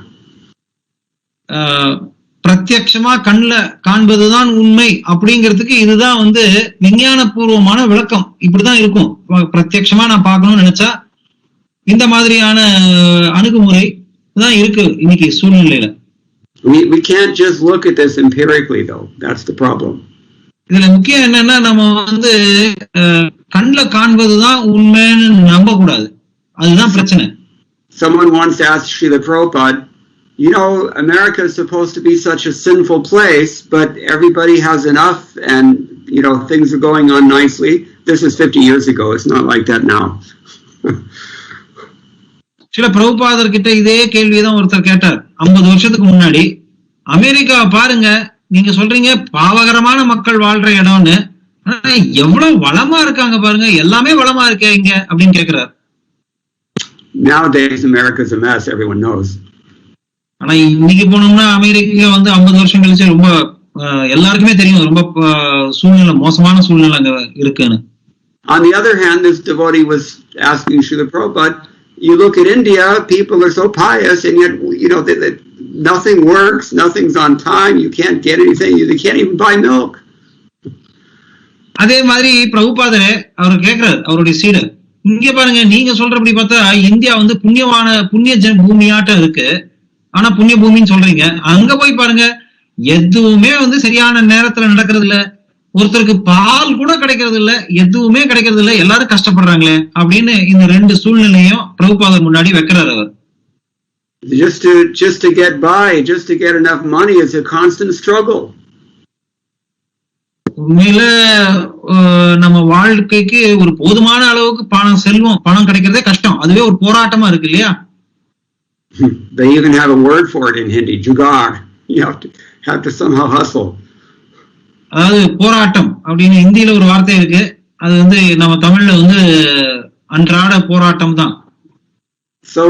பிரத்யட்சமா கண்ணுல காண்பதுதான் உண்மை அப்படிங்கிறதுக்கு இதுதான் வந்து விஞ்ஞான பூர்வமான விளக்கம். இப்படிதான் இருக்கும். பிரத்யட்சமா நான் பார்க்கணும்னு நினைச்சா இந்த மாதிரியான அணுகுமுறை தான் இருக்கு இன்னைக்கு சூழ்நிலையில. We can't just look at this empirically though. That's the problem. இதுல முக்கியம் என்னன்னா நம்ம வந்து கண்ணுல காண்பதுதான் உண்மைன்னு நம்ப கூடாது. அதுதான் பிரச்சனை. Someone once asked Srila Prabhupada, you know, America is supposed to be such a sinful place, but everybody has enough and, you know, things are going on nicely. This is 50 years ago. It's not like that now. சில பிரபுபாதர் கிட்ட இதே கேள்விதான் ஒருத்தர் கேட்டார் 50 வருஷத்துக்கு முன்னாடி. America பாருங்க, நீங்க சொல்றீங்க பாவகரமான மக்கள் வாழ்ற இடம்னு, எவ்வளவு வளமா இருக்காங்க பாருங்க, எல்லாமே வளமா இருக்கே இங்க அப்படின்னு கேக்குறாரு. Nowadays America is a mess, everyone knows. ஆனா இன்னைக்கு போனோம்னா அமெரிக்கா வந்து 50 வருஷம் கழிச்சு ரொம்ப எல்லாருக்குமே தெரியும் ரொம்ப சூழ்நிலை, மோசமான சூழ்நிலை அங்க இருக்குன்னு. On the other hand, this devotee was asking Srila Prabhupada, you look at India, people are so pious and yet, you know, nothing works, nothing's on time, you can't get anything, you can't even buy milk. அதே மாதிரி பிரபுபாதர் அவர் கேட்கிறார் அவருடைய சீடர், இங்க பாருங்க நீங்க சொல்றபடி பார்த்தா இந்தியா வந்து புண்ணிய பூமியாட்டம் இருக்கு, ஆனா புண்ணிய பூமின்னு சொல்றீங்க, அங்க போய் பாருங்க எதுவுமே வந்து சரியான நேரத்துல நடக்கிறது இல்ல, ஒருத்தருக்கு பால் கூட கிடைக்கிறது இல்ல, எதுவுமே கிடைக்கிறது இல்ல, எல்லாரும் கஷ்டப்படுறாங்களே அப்படின்னு இந்த ரெண்டு சூழ்நிலையும் பிரபுபாதர் முன்னாடி வைக்கிறார் அவர். Just to get by, just to get enough money is a constant struggle. உண்மையில நம்ம வாழ்க்கைக்கு ஒரு போதுமான அளவுக்கு பணம் கிடைக்கிறதே கஷ்டம், அதுவே ஒரு போராட்டமா இருக்கு இல்லையா? They even have a word for it in Hindi, jugaad. You have to somehow hustle. அதாவது போராட்டம் அப்படின்னு ஹிந்தியில ஒரு வார்த்தை இருக்கு, அது வந்து நம்ம தமிழ்ல வந்து அன்றாட போராட்டம் தான். So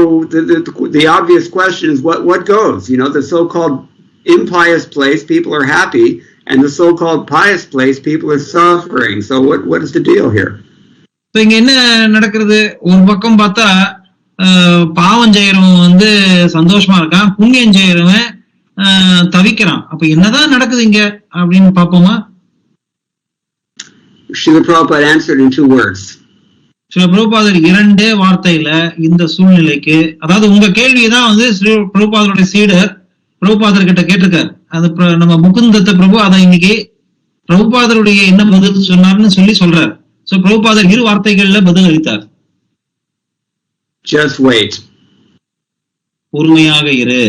the obvious question is what goes? You know, the so-called impious place, people are happy, and the so-called pious place, people are suffering. So what is the deal here? So இங்க என்ன நடக்கிறது? ஒரு பக்கம் பார்த்தா பாவம் செய்யறவன் வந்து சந்தோஷமா இருக்கான், புண்ணியம் செய்யறவன் தவிக்கிறான். அப்ப என்னதான் நடக்குது இங்க அப்படின்னு பாப்போமா? Srila Prabhupada answered in 2 words. Srila பிரபுபாதர் 2 வார்த்தையில இந்த சூழ்நிலைக்கு, அதாவது உங்க கேள்விதான் வந்து ஸ்ரீ பிரபுபாதருடைய சீடர் பிரபுபாதர் கிட்ட கேட்டிருக்காரு. அது நம்ம முகுந்தத்த பிரபு அதை இன்னைக்கு பிரபுபாதருடைய என்ன பதில் சொன்னார்னு சொல்றாரு. சோ பிரபுபாதர் 2 வார்த்தைகள்ல பதில் அளித்தார். Just wait. பொறுமையாக இரு.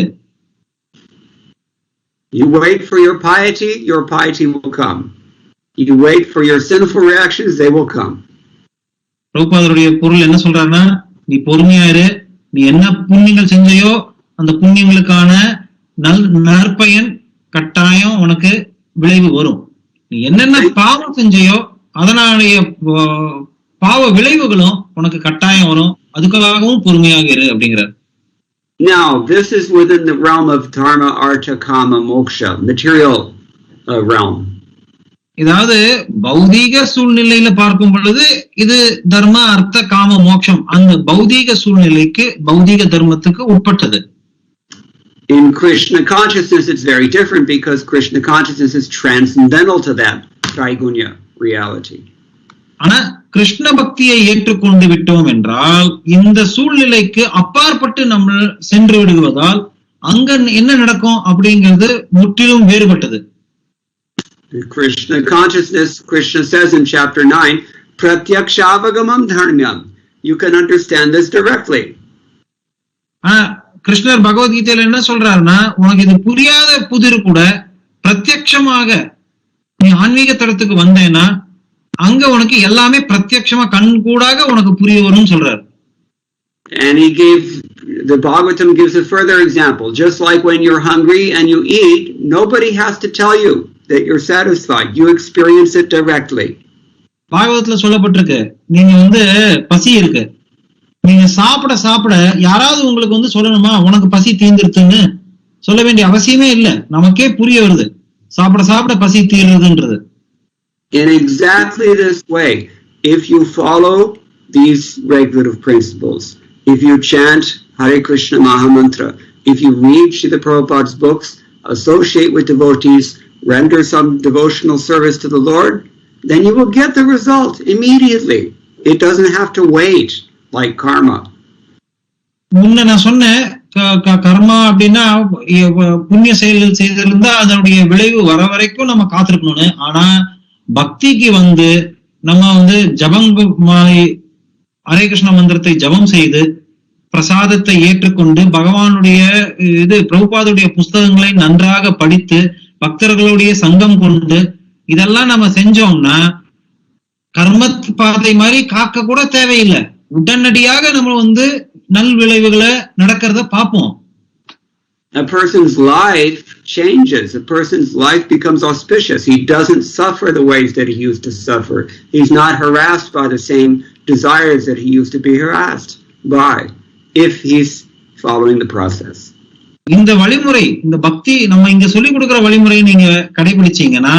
You wait for your piety will come. You wait for your sinful reactions, they will come. பிரபுபாதருடைய பொருள் என்ன சொல்றாருன்னா, நீ பொறுமையா இரு, நீ என்ன புண்ணியங்கள் செஞ்சையோ அந்த புண்ணியங்களுக்கான நற்பயன் கட்டாயம் உனக்கு விளைவு வரும். நீ என்னென்ன பாவம் செஞ்சையோ அதனாலேயே பாவ விளைவுகளும் உனக்கு கட்டாயம் வரும், அதுக்காகவும் பொறுமையாக இரு அப்படிங்கிறார். Now, this is within the realm of dharma, artha, kama, moksha, material realm. இதாவது பௌதீக சூழ்நிலையில பார்க்கும் பொழுது இது தர்ம, அர்த்த, காம, மோட்சம் அந்த பௌதீக சூழ்நிலைக்கு பௌதீக தர்மத்துக்கு உட்பட்டது. In Krishna consciousness, it's very different because Krishna consciousness is transcendental to that Traigunya reality. ஆனா கிருஷ்ண பக்தியை ஏற்றுக்கொண்டு விட்டோம் என்றால் இந்த சூழ்நிலைக்கு அப்பாற்பட்டு நம்ம சென்று விடுவதால் அங்க என்ன நடக்கும் அப்படிங்கிறது முற்றிலும் வேறுபட்டது. Krishna consciousness, Krishna says in chapter 9, Pratyakshaavagamam dharmyam. You can understand this directly. கிருஷ்ணர் பகவத்கீதையில என்ன சொல்றாருன்னா, உனக்கு இது புரியாத புதிர் கூட பிரத்யட்சமாக நீ ஆன்மீக தளத்துக்கு வந்தேன்னா அங்க உனக்கு எல்லாமே பிரத்யட்சமா கண்கூடாக உனக்கு புரிய வரும்னு சொல்றாரு. And the Bhagavatam gives a further example. Just like when you're hungry and you eat, nobody has to tell you that you're satisfied. You experience it directly. பாகவதத்துல சொல்லப்பட்டிருக்கு, நீங்க பசி இருக்கு, நீங்க சாப்பிட யாராவது உங்களுக்கு சொல்லணுமா உனக்கு பசி தீர்ந்துருச்சுன்னு? சொல்ல வேண்டிய அவசியமே இல்ல, நமக்கே புரிய வருது சாப்பிட பசி தீர்றதுன்றது. In exactly this way, if you follow these regulative principles, if you chant Hare Krishna Mahamantra, if you read Srila Prabhupada's books, associate with devotees, render some devotional service to the Lord, then you will get the result immediately. It doesn't have to wait like karma. முன்ன நான் சொன்னேன், கர்மா அப்படின்னா புண்ணிய செயல்கள் செய்திருந்தா அதனுடைய விளைவு வர வரைக்கும் நம்ம காத்திருக்கணும்னு. ஆனா பக்திக்கு நம்ம ஜபமாய் ஹரே கிருஷ்ண மந்திரத்தை ஜபம் செய்து பிரசாதத்தை ஏற்றுக்கொண்டு பகவானுடைய பிரபுபாதுடைய புஸ்தகங்களை நன்றாக படித்து பக்தர்களுடைய சங்கம் கொண்டு இதெல்லாம் நம்ம செஞ்சோம்னா கர்ம பாதை மாதிரி காக்க கூட தேவையில்லை, உடனடியாக நம்ம நல் விளைவுகளை நடக்கிறத பார்ப்போம். A person's life changes. A person's life becomes auspicious. He doesn't suffer the ways that he used to suffer. He's not harassed by the same desires that he used to be harassed by, if he's following the process. இந்த வழிமுறை, இந்த பக்தி நம்ம இங்க சொல்லிக் கொடுக்கிற வழிமுறை நீங்க கடைபிடிச்சீங்கன்னா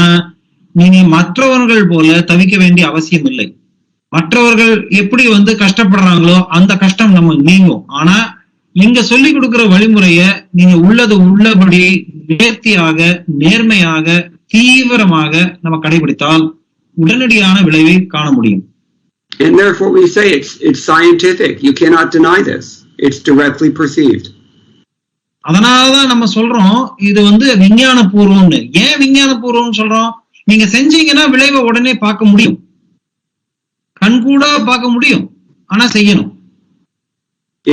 நீங்க மற்றவர்கள் போல தவிக்க வேண்டிய அவசியம் இல்லை. மற்றவர்கள் எப்படி கஷ்டப்படுறாங்களோ அந்த கஷ்டம் நம்ம நீங்கும். ஆனா இங்க சொல்லி கொடுக்கிற வழிமுறைய நீங்க உள்ளபடி நேர்த்தியாக நேர்மையாக தீவிரமாக நம்ம கடைபிடித்தால் உடனடியான விளைவை காண முடியும். And therefore we say it's scientific. You cannot deny this. It's directly perceived. அதனாலதான் நம்ம சொல்றோம் இது விஞ்ஞான பூர்வம்னு. ஏன் விஞ்ஞான பூர்வம்னு சொல்றோம்? நீங்க செஞ்சீங்கன்னா விளைவை உடனே பார்க்க முடியும், கண்கூடா பார்க்க முடியும், ஆனா செய்யணும்.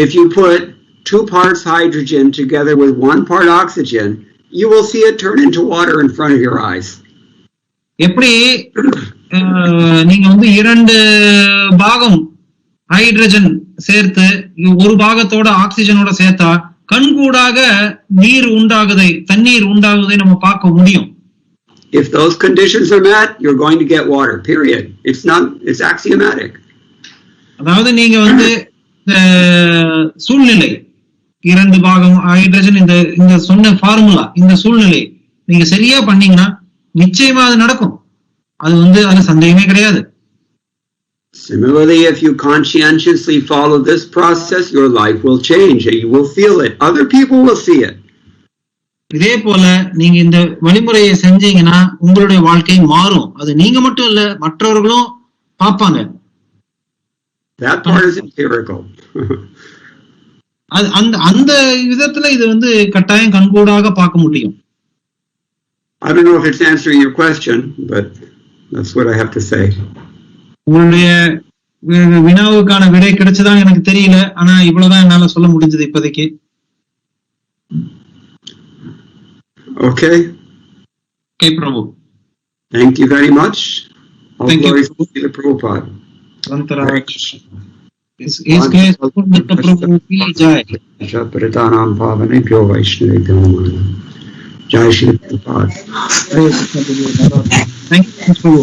If you put 2 parts hydrogen together with 1 part oxygen, you will see it turn into water in front of your eyes. எப்படி நீங்க 2 பாகம் ஹைட்ரஜன் சேர்த்து 1 பாகத்தோட ஆக்சிஜனோட சேர்த்தா கண்கூடாக தண்ணீர் உண்டாகுதை நம்ம பார்க்க முடியும். If those conditions are met, you're going to get water, period. It's axiomatic. அதாவது நீங்க சூழ்நிலை 2 பாகம் ஹைட்ரஜன் இந்த சொன்ன ஃபார்முலா, இந்த சூழ்நிலை நீங்க சரியா பண்ணீங்கன்னா நிச்சயமா அது நடக்கும். அது அதுல சந்தேகமே கிடையாது. Similarly, if you conscientiously follow this process, your life will change and you will feel it. Other people will see it. இதே போல நீங்க இந்த வழிமுறையை செஞ்சீங்கன்னா உங்களுடைய வாழ்க்கை மாறும். அது நீங்க மட்டும் இல்ல, மற்றவர்களும் பார்ப்பாங்க. That part is empirical. அந்த விதத்துல இது கட்டாயம் கண்கூடாக பார்க்க முடியும். I don't know if it's answering your question, but that's what I have to say. உங்களுடைய வினாவுக்கான விடை கிடைச்சதா எனக்கு தெரியல, ஆனா இவ்வளவுதான் என்னால சொல்ல முடிஞ்சது இப்போதைக்கு. Okay. Okay, Prabhu. Thank you very much. All Thank glories you. to the Prabhupada. Is grace the Prabhu ki jai. Pradanam Bhavanebhyo Vaishnavebhyo Namaha. Jai Shri Prabhupada. Thank you, Prabhu.